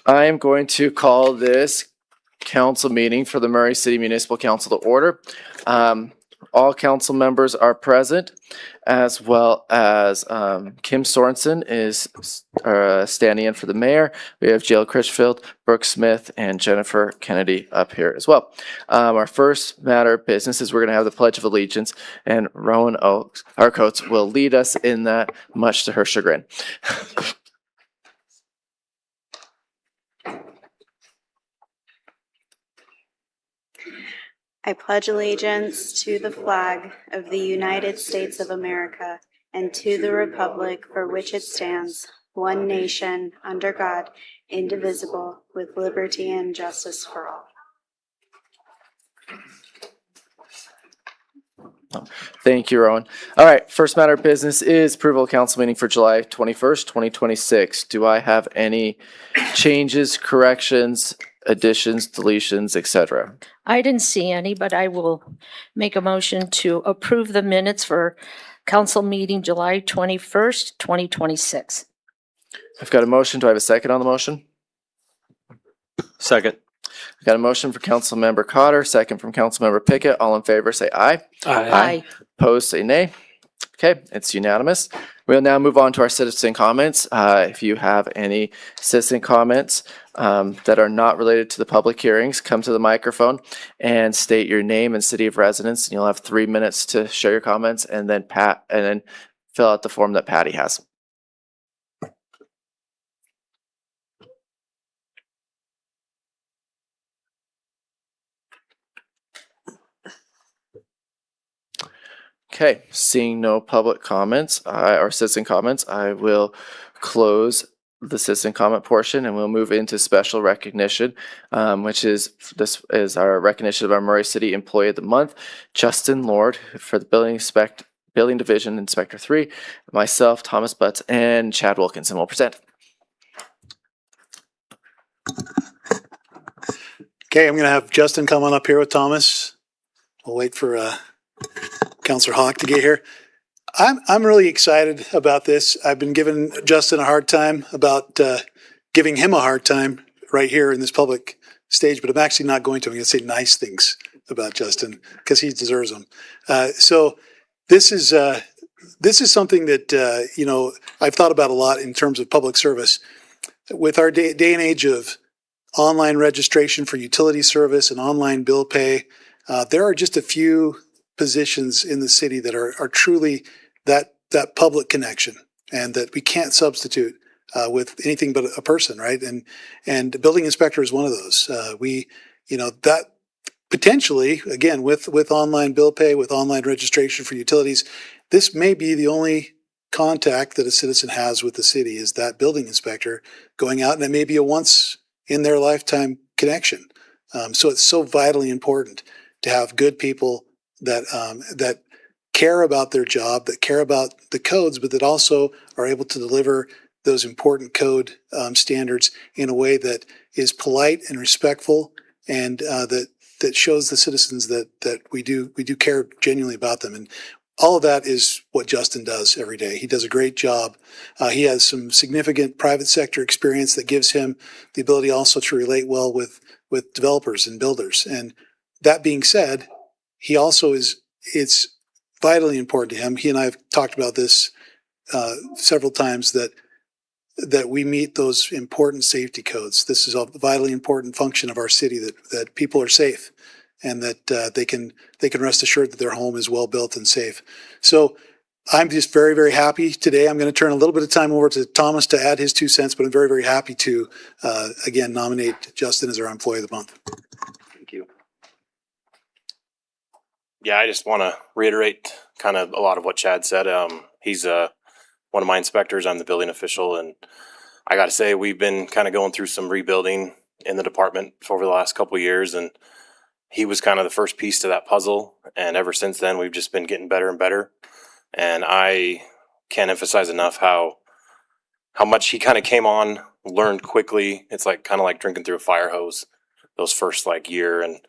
I am going to call this council meeting for the Murray City Municipal Council to order. All council members are present, as well as Kim Sorensen is standing in for the mayor. We have Jill Critchfield, Brooke Smith, and Jennifer Kennedy up here as well. Our first matter of business is we're going to have the Pledge of Allegiance, and Rowan Arcoats will lead us in that, much to her chagrin.
I pledge allegiance to the flag of the United States of America and to the republic for which it stands, one nation, under God, indivisible, with liberty and justice for all.
Thank you, Rowan. All right, first matter of business is approval of council meeting for July 21st, 2026. Do I have any changes, corrections, additions, deletions, etc.?
I didn't see any, but I will make a motion to approve the minutes for council meeting July 21st, 2026.
I've got a motion. Do I have a second on the motion?
Second.
I've got a motion for Councilmember Cotter, second from Councilmember Pickett. All in favor, say aye.
Aye.
Opposed, say nay. Okay, it's unanimous. We'll now move on to our citizen comments. If you have any citizen comments that are not related to the public hearings, come to the microphone and state your name and city of residence. And you'll have 3 minutes to share your comments, and then fill out the form that Patty has. Okay, seeing no public comments or citizen comments, I will close the citizen comment portion, and we'll move into special recognition, which is our recognition of our Murray City Employee of the Month, Justin Lord, for the Building Division Inspector 3. Myself, Thomas Butts, and Chad Wilkinson will present.
Okay, I'm going to have Justin come on up here with Thomas. We'll wait for Councillor Hawk to get here. I'm really excited about this. I've been giving Justin a hard time about giving him a hard time right here in this public stage, but I'm actually not going to. I'm going to say nice things about Justin because he deserves them. So this is something that I've thought about a lot in terms of public service. with our day and age of online registration for utility service and online bill pay, there are just a few positions in the city that are truly that public connection, and that we can't substitute with anything but a person, right? And the building inspector is one of those. That potentially, again, with online bill pay, with online registration for utilities, this may be the only contact that a citizen has with the city, is that building inspector going out, and it may be a once in their lifetime connection. So it's so vitally important to have good people that care about their job, that care about the codes, but that also are able to deliver those important code standards in a way that is polite and respectful, and that shows the citizens that we do care genuinely about them. And all of that is what Justin does every day. He does a great job. He has some significant private sector experience that gives him the ability also to relate well with developers and builders. And that being said, he also it's vitally important to him. He and I have talked about this several times, that we meet those important safety codes. This is a vitally important function of our city, that people are safe, and that they can rest assured that their home is well built and safe. So I'm just very, very happy today. I'm going to turn a little bit of time over to Thomas to add his 2 cents, but I'm very, very happy to again nominate Justin as our Employee of the Month.
Thank you. Yeah, I just want to reiterate kind of a lot of what Chad said. He's one of my inspectors. I'm the building official, and I got to say, we've been kind of going through some rebuilding in the department over the last couple of years, and he was kind of the first piece to that puzzle. And ever since then, we've just been getting better and better. And I can't emphasize enough how much he kind of came on, learned quickly. It's like kind of like drinking through a fire hose those first year, and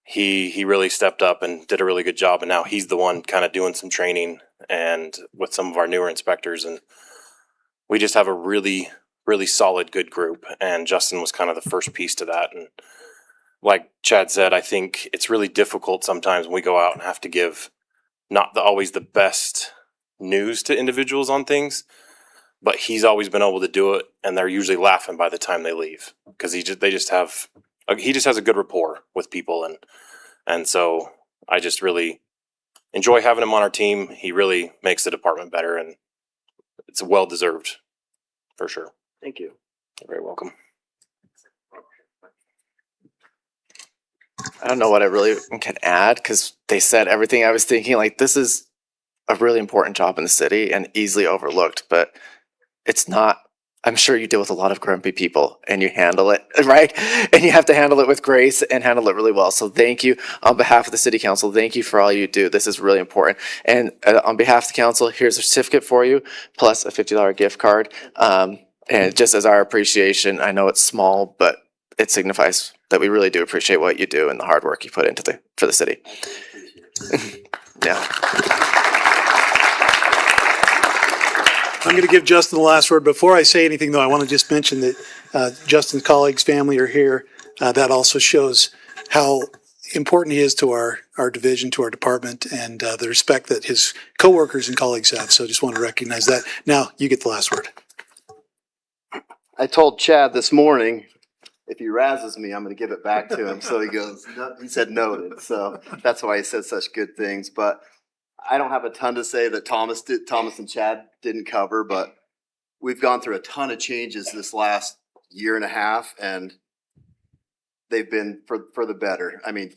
he really stepped up and did a really good job. And now he's the one kind of doing some training and with some of our newer inspectors, and we just have a really, really solid, good group. And Justin was kind of the first piece to that. And like Chad said, I think it's really difficult sometimes when we go out and have to give not always the best news to individuals on things, but he's always been able to do it, and they're usually laughing by the time they leave, because he just has a good rapport with people, and so I just really enjoy having him on our team. He really makes the department better, and it's well deserved for sure. Thank you. You're very welcome.
I don't know what I really can add, because they said everything I was thinking. Like, this is a really important job in the city and easily overlooked, but it's not. I'm sure you deal with a lot of grumpy people, and you handle it, right? And you have to handle it with grace and handle it really well. So thank you on behalf of the city council. Thank you for all you do. This is really important. And on behalf of the council, here's a certificate for you, plus a $50 gift card. And just as our appreciation, I know it's small, but it signifies that we really do appreciate what you do and the hard work you put into for the city. Yeah.
I'm going to give Justin the last word. Before I say anything, though, I want to just mention that Justin's colleagues, family are here. That also shows how important he is to our division, to our department, and the respect that his coworkers and colleagues have. So just want to recognize that. Now, you get the last word.
I told Chad this morning, if he razzes me, I'm going to give it back to him. So he said noted. So that's why he said such good things. But I don't have a ton to say that Thomas and Chad didn't cover, but we've gone through a ton of changes this last year and a half, and they've been for the better. I mean,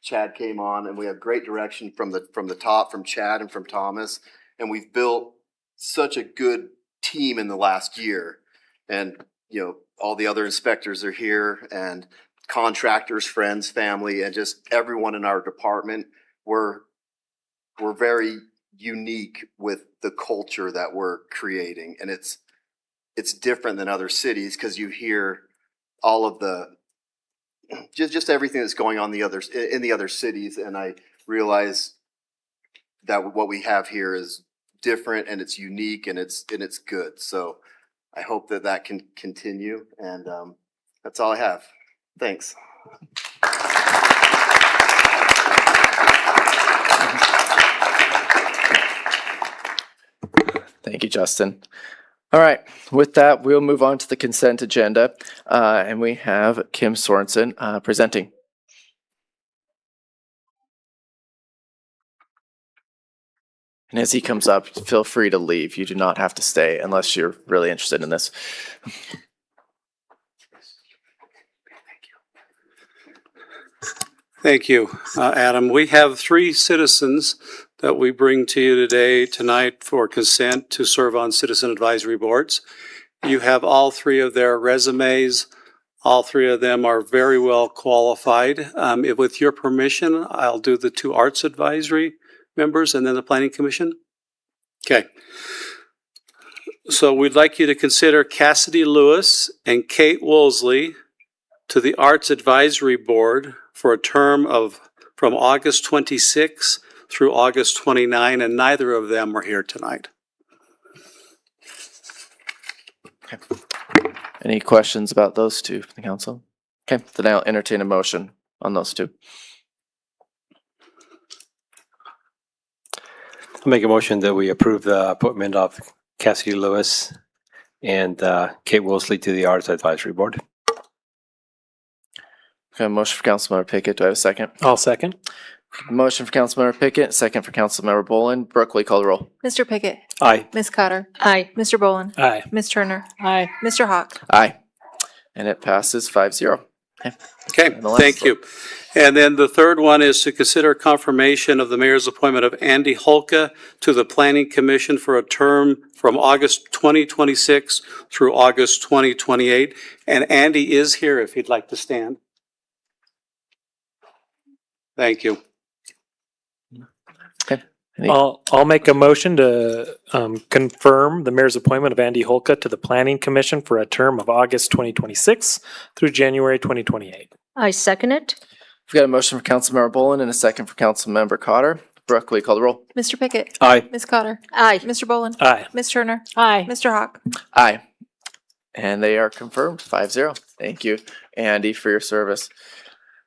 Chad came on, and we have great direction from the top, from Chad and from Thomas, and we've built such a good team in the last year. And all the other inspectors are here, and contractors, friends, family, and just everyone in our department. We're very unique with the culture that we're creating, and it's different than other cities, because you hear all of the just everything that's going on in the other cities, and I realize that what we have here is different, and it's unique, and it's good. So I hope that can continue, and that's all I have. Thanks.
Thank you, Justin. All right, with that, we'll move on to the consent agenda, and we have Kim Sorensen presenting. And as he comes up, feel free to leave. You do not have to stay unless you're really interested in this.
Thank you, Adam. We have 3 citizens that we bring to you tonight for consent to serve on citizen advisory boards. You have all 3 of their resumes. All 3 of them are very well qualified. With your permission, I'll do the 2 arts advisory members and then the planning commission. Okay. So we'd like you to consider Cassidy Lewis and Kate Woolsey to the Arts Advisory Board for a term of from August 26 through August 29, and neither of them are here tonight.
Okay. Any questions about those 2 from the council? Okay, then I'll entertain a motion on those 2.
I'll make a motion that we approve the appointment of Cassidy Lewis and Kate Woolsey to the Arts Advisory Board.
Okay, motion for Councilmember Pickett. Do I have a second?
I'll second.
Motion for Councilmember Pickett, second for Councilmember Boland. Brooke, will you call the roll?
Mr. Pickett?
Aye.
Ms. Cotter?
Aye.
Mr. Boland?
Aye.
Ms. Turner?
Aye.
Mr. Hawk?
Aye. And it passes 5-0.
Okay,
And the last
thank you. And then the third one is to consider confirmation of the mayor's appointment of Andy Holka to the Planning Commission for a term from August 2026 through August 2028. And Andy is here if he'd like to stand. Thank you.
I'll make a motion to confirm the mayor's appointment of Andy Holka to the Planning Commission for a term of August 2026 through January 2028.
I second it.
We've got a motion for Councilmember Boland and a second for Councilmember Cotter. Brooke, will you call the roll?
Mr. Pickett?
Aye.
Ms. Cotter?
Aye.
Mr. Boland?
Aye.
Ms. Turner?
Aye.
Mr. Hawk?
Aye. And they are confirmed 5-0. Thank you, Andy, for your service.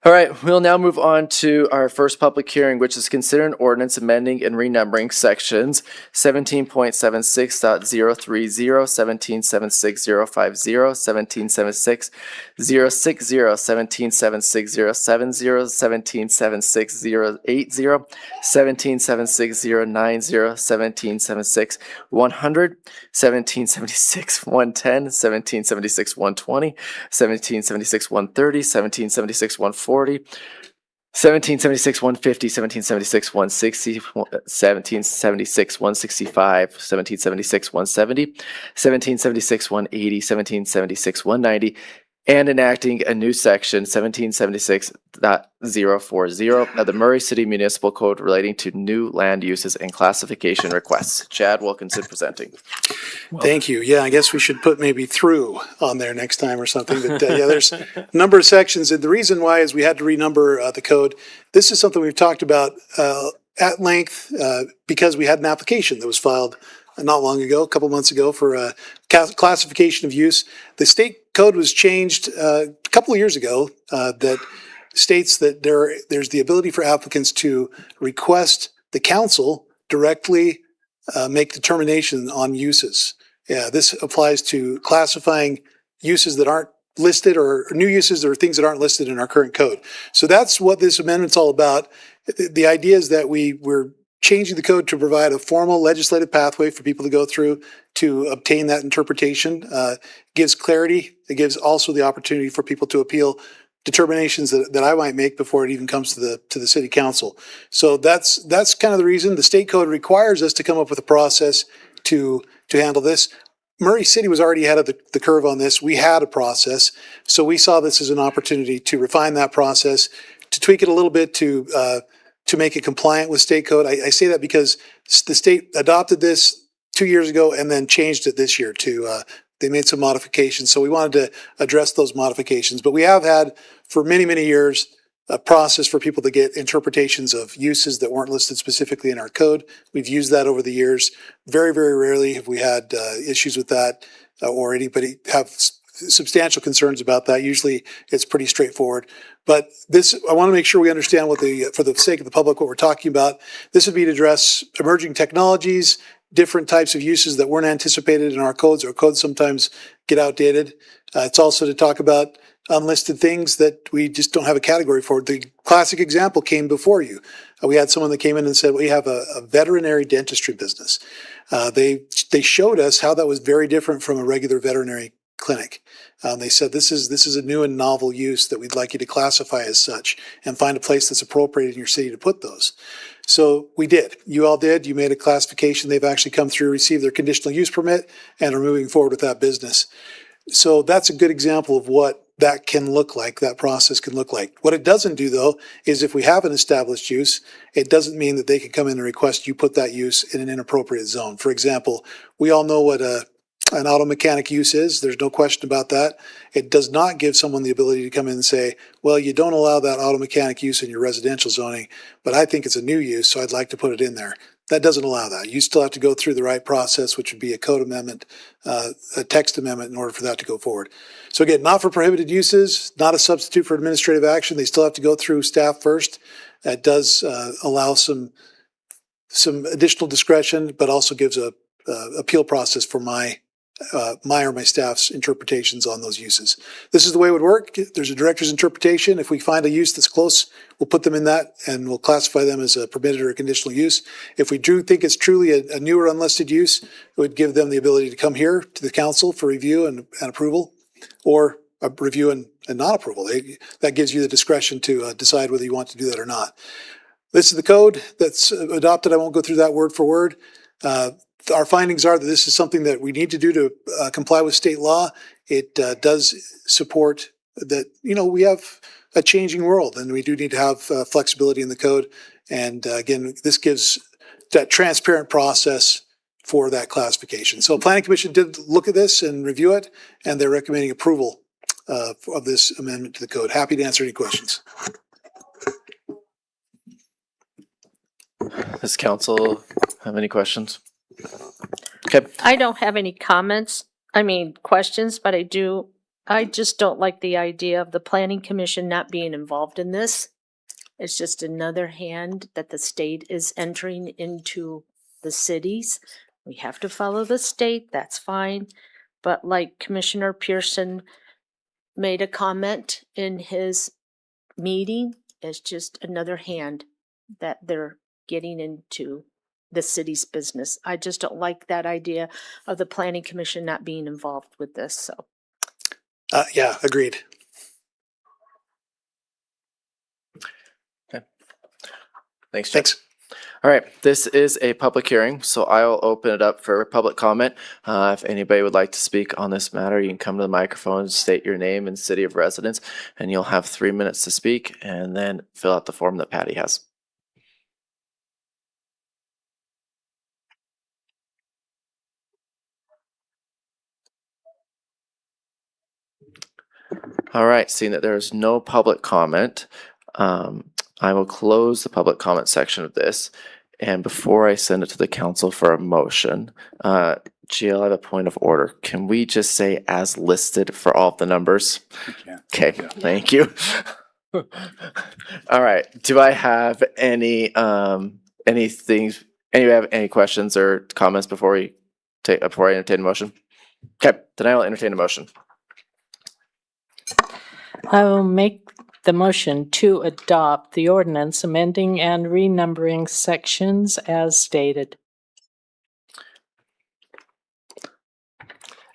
All right, we'll now move on to our first public hearing, which is consider an ordinance amending and renumbering sections 17.76.030, 17.76050, 17.76060, 17.76070, 17.76080, 17.76090, 17.76100, 17.76110, 17.76120, 17.76130, 17.76140, 1776 150, 1776 160, 1776 165, 1776 170, 1776 180, 1776 190, and enacting a new section 1776.040 of the Murray City Municipal Code relating to new land uses and classification requests. Chad Wilkinson presenting.
Thank you. Yeah, I guess we should put maybe through on there next time or something. But yeah, there's a number of sections. And the reason why is we had to renumber the code. This is something we've talked about at length because we had an application that was filed not long ago, a couple months ago, for a classification of use. The state code was changed a couple of years ago that states that there's the ability for applicants to request the council directly make determination on uses. Yeah, this applies to classifying uses that aren't listed or new uses or things that aren't listed in our current code. So that's what this amendment's all about. The idea is that we're changing the code to provide a formal legislative pathway for people to go through to obtain that interpretation. Gives clarity. It gives also the opportunity for people to appeal determinations that I might make before it even comes to the city council. So that's kind of the reason. The state code requires us to come up with a process to handle this. Murray City was already ahead of the curve on this. We had a process. So we saw this as an opportunity to refine that process, to tweak it a little bit to make it compliant with state code. I say that because the state adopted this 2 years ago and then changed it this year they made some modifications. So we wanted to address those modifications. But we have had for many, many years a process for people to get interpretations of uses that weren't listed specifically in our code. We've used that over the years. Very, very rarely have we had issues with that or anybody have substantial concerns about that. Usually it's pretty straightforward. But this, I want to make sure we understand for the sake of the public, what we're talking about. This would be to address emerging technologies, different types of uses that weren't anticipated in our codes. Our codes sometimes get outdated. It's also to talk about unlisted things that we just don't have a category for. The classic example came before you. We had someone that came in and said, we have a veterinary dentistry business. They showed us how that was very different from a regular veterinary clinic. They said, this is a new and novel use that we'd like you to classify as such and find a place that's appropriate in your city to put those. So we did. You all did. You made a classification. They've actually come through, received their conditional use permit, and are moving forward with that business. So that's a good example of what that can look like, that process can look like. What it doesn't do, though, is if we have an established use, it doesn't mean that they can come in and request you put that use in an inappropriate zone. For example, we all know what an auto mechanic use is. There's no question about that. It does not give someone the ability to come in and say, well, you don't allow that auto mechanic use in your residential zoning, but I think it's a new use, so I'd like to put it in there. That doesn't allow that. You still have to go through the right process, which would be a code amendment, a text amendment in order for that to go forward. So again, not for prohibited uses, not a substitute for administrative action. They still have to go through staff first. That does allow some additional discretion, but also gives a appeal process for my or my staff's interpretations on those uses. This is the way it would work. There's a director's interpretation. If we find a use that's close, we'll put them in that and we'll classify them as a permitted or a conditional use. If we do think it's truly a new or unlisted use, it would give them the ability to come here to the council for review and approval, or a review and not approval. That gives you the discretion to decide whether you want to do that or not. This is the code that's adopted. I won't go through that word for word. Our findings are that this is something that we need to do to comply with state law. It does support that, we have a changing world and we do need to have flexibility in the code. And again, this gives that transparent process for that classification. So Planning Commission did look at this and review it, and they're recommending approval of this amendment to the code. Happy to answer any questions.
Does council have any questions? Okay.
I don't have any questions, but I just don't like the idea of the planning commission not being involved in this. It's just another hand that the state is entering into the cities. We have to follow the state, that's fine. But like Commissioner Pearson made a comment in his meeting, it's just another hand that they're getting into the city's business. I just don't like that idea of the planning commission not being involved with this, so.
Yeah, agreed.
Okay. Thanks, Jeff. Thanks. All right, this is a public hearing, so I'll open it up for public comment. If anybody would like to speak on this matter, you can come to the microphone, state your name and city of residence, and you'll have 3 minutes to speak, and then fill out the form that Patty has. All right, seeing that there is no public comment, I will close the public comment section of this. And before I send it to the council for a motion, GL, I have a point of order. Can we just say as listed for all of the numbers? Okay, thank you. All right, do I have anybody have any questions or comments before I entertain a motion? Okay, then I will entertain a motion.
I will make the motion to adopt the ordinance amending and renumbering sections as stated.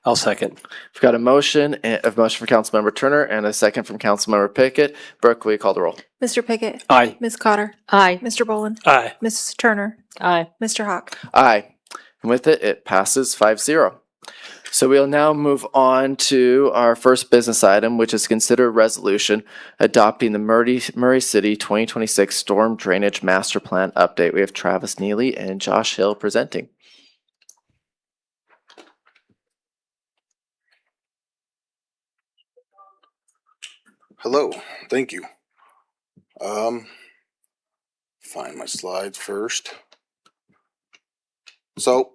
I'll second.
We've got a motion from Councilmember Turner and a second from Councilmember Pickett. Brooke, will you call the roll?
Mr. Pickett?
Aye.
Ms. Cotter?
Aye.
Mr. Boland?
Aye.
Mrs. Turner?
Aye.
Mr. Hawk?
Aye. And with it, it passes 5-0. So we'll now move on to our first business item, which is consider a resolution adopting the Murray City 2026 Storm Drainage Master Plan update. We have Travis Neely and Josh Hill presenting.
Hello, thank you. Find my slides first. So,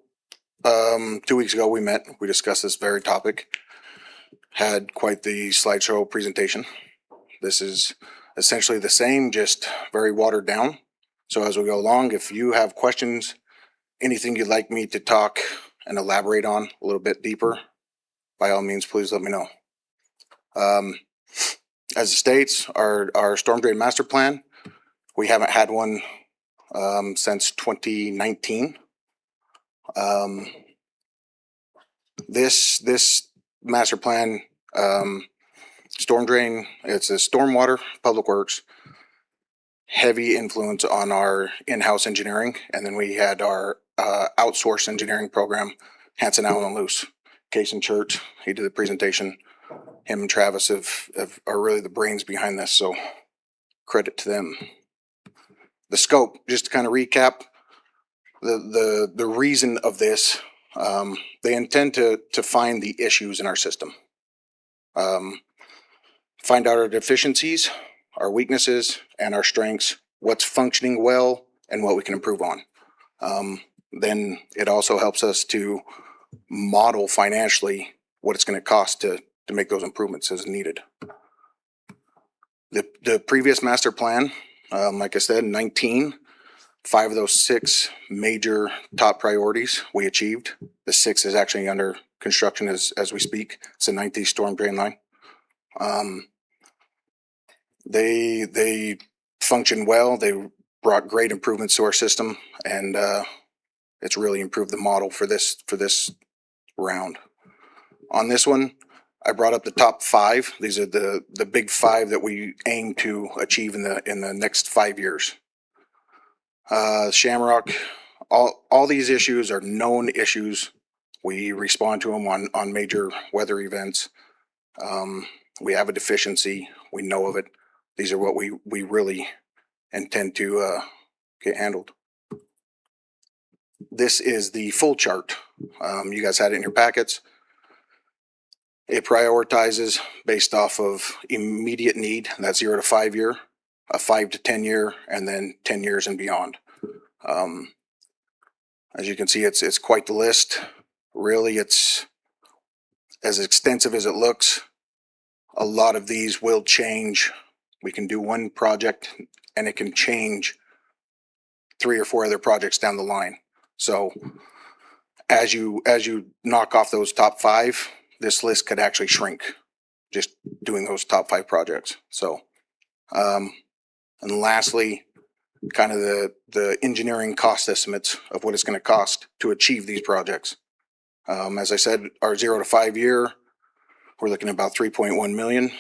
2 weeks ago we met, we discussed this very topic, had quite the slideshow presentation. This is essentially the same, just very watered down. So as we go along, if you have questions anything you'd like me to talk and elaborate on a little bit deeper, by all means, please let me know. As it states, our storm drain master plan, we haven't had one since 2019. This master plan, storm drain, it's a stormwater, public works, heavy influence on our in-house engineering, and then we had our outsourced engineering program, Hanson Allen and Luce. Cason Church, he did the presentation. Him and Travis are really the brains behind this, so credit to them. The scope, just to kind of recap, the reason of this, they intend to find the issues in our system, find out our deficiencies, our weaknesses, and our strengths, what's functioning well, and what we can improve on. Then it also helps us to model financially what it's going to cost to make those improvements as needed. The previous master plan, like I said, 19, 5 of those 6 major top priorities we achieved. The 6th is actually under construction as we speak. It's the 9th East Storm Drain Line. They function well. They brought great improvements to our system, and it's really improved the model for this round. On this one, I brought up the top 5. These are the big 5 that we aim to achieve in the next 5 years. Shamrock, all these issues are known issues. We respond to them on major weather events. We have a deficiency. We know of it. These are what we really intend to get handled. This is the full chart. You guys had it in your packets. It prioritizes based off of immediate need, and that's 0 to 5 year, a 5 to 10 year, and then 10 years and beyond. As you can see, it's quite the list. Really, it's as extensive as it looks. A lot of these will change. We can do one project and it can change 3 or 4 other projects down the line. So as you knock off those top 5, this list could actually shrink just doing those top 5 projects. So, and lastly, kind of the engineering cost estimates of what it's going to cost to achieve these projects. As I said, our 0 to 5 year, we're looking at about 3.1 million.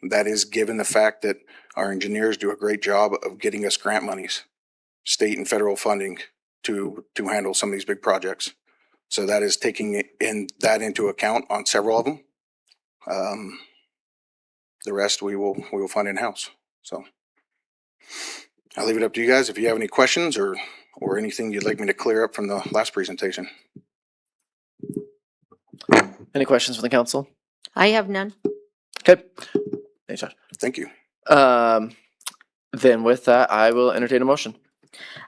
That is given the fact that our engineers do a great job of getting us grant monies, state and federal funding to handle some of these big projects. So that is taking that into account on several of them. The rest we will fund in-house. So I'll leave it up to you guys if you have any questions or anything you'd like me to clear up from the last presentation.
Any questions from the council?
I have none.
Okay. Thanks, Josh.
Thank you.
Then with that, I will entertain a motion.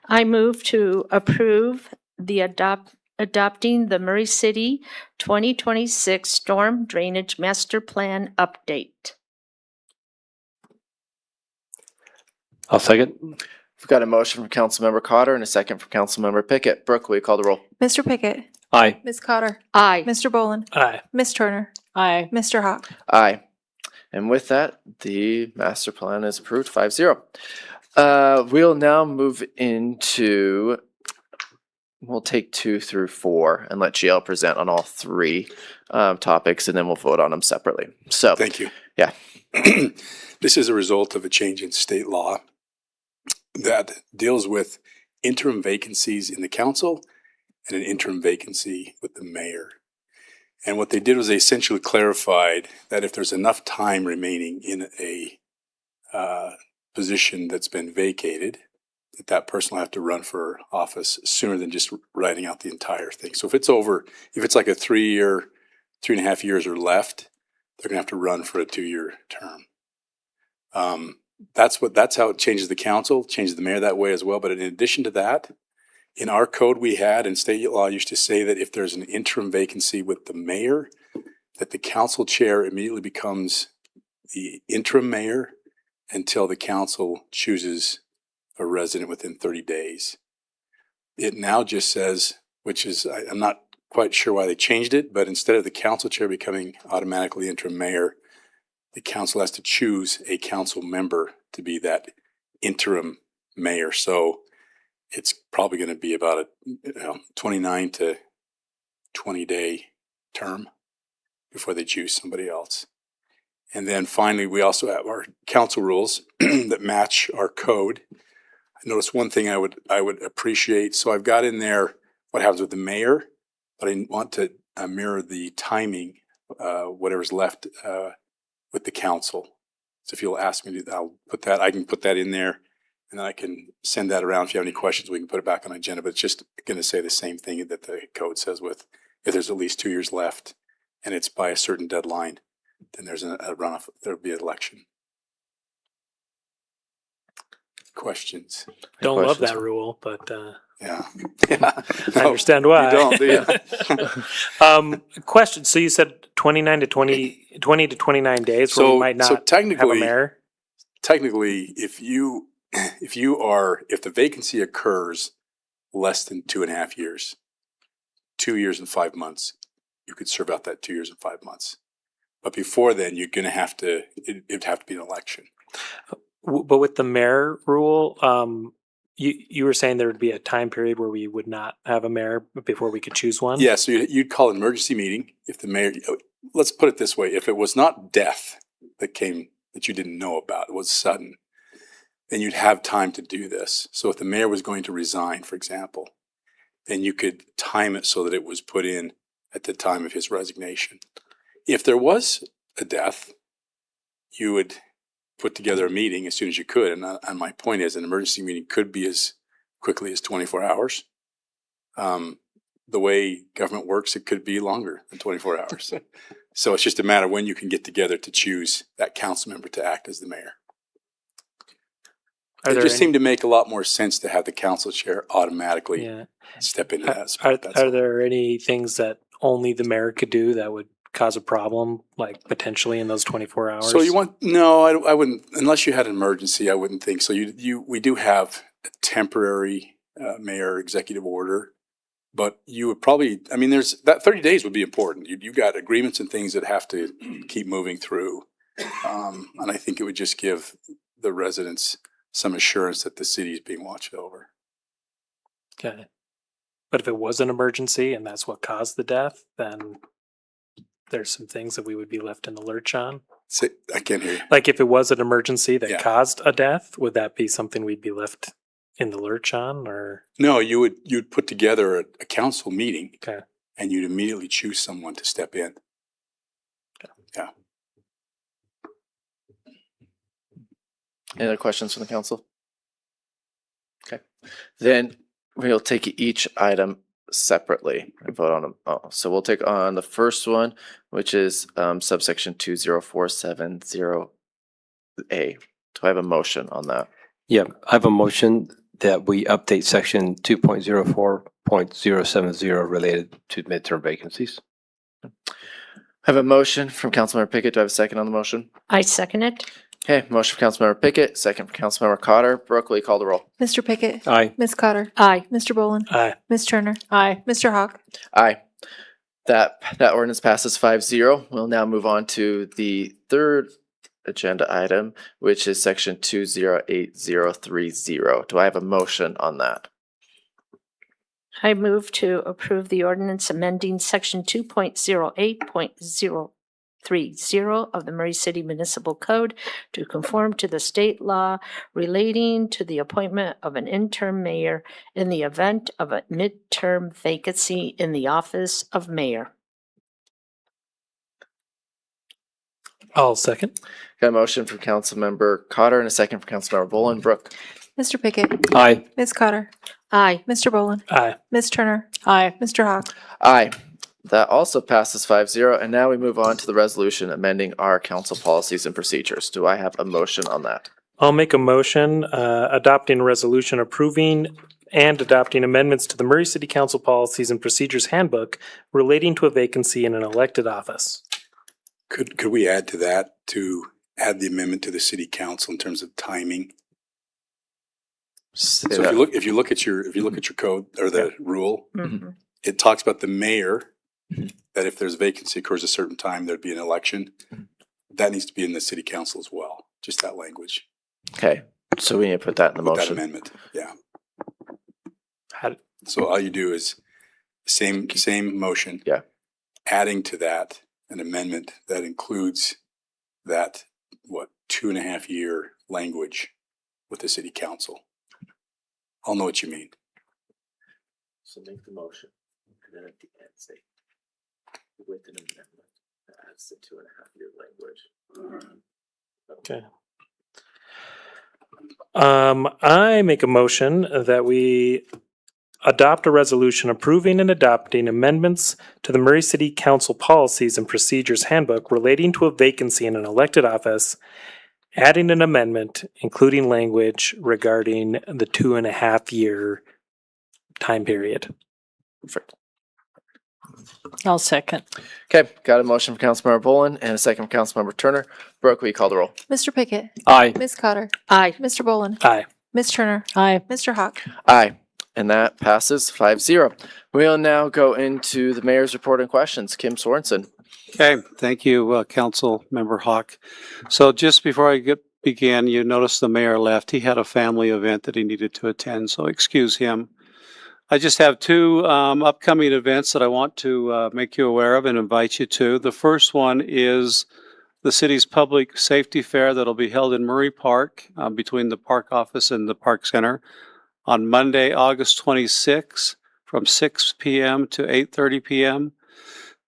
I move to approve the adopting the Murray City 2026 Storm Drainage Master Plan update.
I'll second.
We've got a motion from Councilmember Cotter and a second from Councilmember Pickett. Brooke, will you call the roll?
Mr. Pickett?
Aye.
Ms. Cotter?
Aye.
Mr. Boland?
Aye.
Ms. Turner?
Aye.
Mr. Hawk?
Aye. And with that, the master plan is approved 5-0. We'll now move into, we'll take 2 through 4 and let GL present on all 3 topics, and then we'll vote on them separately. So,
thank you.
Yeah.
This is a result of a change in state law that deals with interim vacancies in the council and an interim vacancy with the mayor. And what they did was they essentially clarified that if there's enough time remaining in a position that's been vacated, that person will have to run for office sooner than just writing out the entire thing. So if it's like a 3.5 years are left, they're gonna have to run for a 2-year term. That's how it changes the council, changes the mayor that way as well. But in addition to that, in our code we had, and state law used to say that if there's an interim vacancy with the mayor, that the council chair immediately becomes the interim mayor until the council chooses a resident within 30 days. it now just says, which is, I'm not quite sure why they changed it, but instead of the council chair becoming automatically interim mayor, the council has to choose a council member to be that interim mayor. So it's probably going to be about a 29 to 20 day term before they choose somebody else. And then finally, we also have our council rules that match our code. I noticed one thing I would appreciate. So I've got in there what happens with the mayor, but I want to mirror the timing, whatever's left with the council. So if you'll ask me to, I can put that in there, and then I can send that around. If you have any questions, we can put it back on the agenda. But it's just going to say the same thing that the code says with, if there's at least 2 years left and it's by a certain deadline, then there's a runoff, there'll be an election. Questions?
Don't love that rule, but
Yeah.
I understand why.
You don't, do you?
Question. So you said 20 to 29 days where we might not have a mayor?
Technically, if the vacancy occurs less than 2.5 years, 2 years and 5 months, you could serve out that 2 years and 5 months. But before then, you're going to have to, it'd have to be an election.
But with the mayor rule, you were saying there would be a time period where we would not have a mayor before we could choose one?
Yeah, so you'd call an emergency meeting if the mayor, let's put it this way, if it was not death that you didn't know about, it was sudden, then you'd have time to do this. So if the mayor was going to resign, for example, then you could time it so that it was put in at the time of his resignation. If there was a death, you would put together a meeting as soon as you could. And my point is, an emergency meeting could be as quickly as 24 hours. The way government works, it could be longer than 24 hours. So it's just a matter of when you can get together to choose that council member to act as the mayor. It just seemed to make a lot more sense to have the council chair automatically step into that spot.
Are there any things that only the mayor could do that would cause a problem, like potentially in those 24 hours?
So I wouldn't, unless you had an emergency, I wouldn't think so. We do have a temporary mayor executive order, but you would probably, there's that 30 days would be important. You've got agreements and things that have to keep moving through. And I think it would just give the residents some assurance that the city is being watched over.
Okay. But if it was an emergency and that's what caused the death, then there's some things that we would be left in the lurch on.
I can't hear you.
Like if it was an emergency that caused a death, would that be something we'd be left in the lurch on, or?
No, you'd put together a council meeting.
Okay.
And you'd immediately choose someone to step in.
Okay.
Yeah.
Any other questions from the council? Okay. Then we'll take each item separately and vote on them. So we'll take on the first one, which is subsection 20470A. Do I have a motion on that?
Yeah, I have a motion that we update section 2.04.070 related to midterm vacancies.
I have a motion from Councilmember Pickett. Do I have a second on the motion?
I second it.
Okay, motion from Councilmember Pickett, second from Councilmember Cotter. Brooke, will you call the roll?
Mr. Pickett?
Aye.
Ms. Cotter?
Aye.
Mr. Boland?
Aye.
Ms. Turner?
Aye.
Mr. Hawk?
Aye. That ordinance passes 5-0. We'll now move on to the third agenda item, which is section 208030. Do I have a motion on that?
I move to approve the ordinance amending section 2.08.030 of the Murray City Municipal Code to conform to the state law relating to the appointment of an interim mayor in the event of a midterm vacancy in the office of mayor.
I'll second.
Got a motion from Councilmember Cotter and a second from Councilmember Boland. Brooke?
Mr. Pickett?
Aye.
Ms. Cotter?
Aye.
Mr. Boland?
Aye.
Ms. Turner?
Aye.
Mr. Hawk?
Aye. That also passes 5-0. And now we move on to the resolution amending our council policies and procedures. Do I have a motion on that?
I'll make a motion adopting a resolution approving and adopting amendments to the Murray City Council Policies and Procedures Handbook relating to a vacancy in an elected office.
Could we add to that to add the amendment to the city council in terms of timing?
Say
So
that.
if you look at your code or the rule,
Mhm.
it talks about the mayor, that if there's vacancy occurs a certain time, there'd be an election. That needs to be in the city council as well, just that language.
Okay, so we need to put that in the
With that
motion.
amendment, yeah.
How-
So all you do is same motion.
Yeah.
Adding to that an amendment that includes that, 2.5 year language with the city council. I'll know what you mean.
So make the motion, and then at the end say, with an amendment that adds the 2.5 year language.
Okay. I make a motion that we adopt a resolution approving and adopting amendments to the Murray City Council Policies and Procedures Handbook relating to a vacancy in an elected office, adding an amendment including language regarding the 2.5 year time period.
Perfect.
I'll second.
Okay, got a motion from Councilmember Bolin and a second from Councilmember Turner. Brooke, will you call the roll?
Mr. Pickett?
Aye.
Ms. Cotter?
Aye.
Mr. Bolin?
Aye.
Ms. Turner?
Aye.
Mr. Hawk?
Aye. And that passes 5-0. We'll now go into the mayor's report and questions. Kim Sorensen.
Okay, thank you, Council Member Hawk. So just before I begin, you notice the mayor left. He had a family event that he needed to attend, so excuse him. I just have two upcoming events that I want to make you aware of and invite you to. The first one is the city's public safety fair that'll be held in Murray Park between the park office and the park center on Monday, August 26th from 6 p.m. to 8:30 p.m.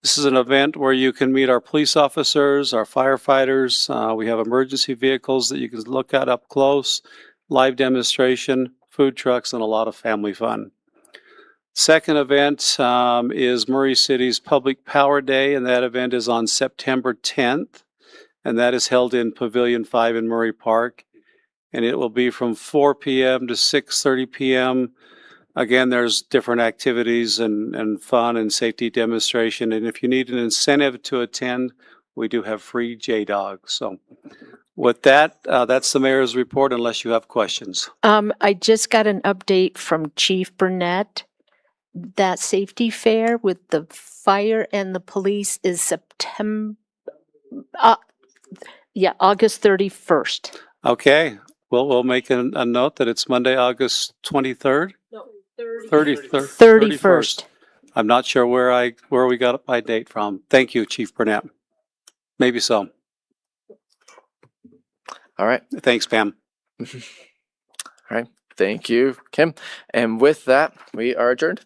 This is an event where you can meet our police officers, our firefighters. We have emergency vehicles that you can look at up close, live demonstration, food trucks, and a lot of family fun. Second event is Murray City's Public Power Day, and that event is on September 10th, and that is held in Pavilion 5 in Murray Park, and it will be from 4 p.m. to 6:30 p.m. Again, there's different activities and fun and safety demonstration, and if you need an incentive to attend, we do have free J-Dogs. So with that, that's the mayor's report unless you have questions.
I just got an update from Chief Burnett. That safety fair with the fire and the police is August 31st.
Okay, well, we'll make a note that it's Monday, August 23rd?
No,
31st. I'm not sure where we got my date from. Thank you, Chief Burnett. Maybe so.
All right.
Thanks, Pam.
All right. Thank you, Kim. And with that, we are adjourned.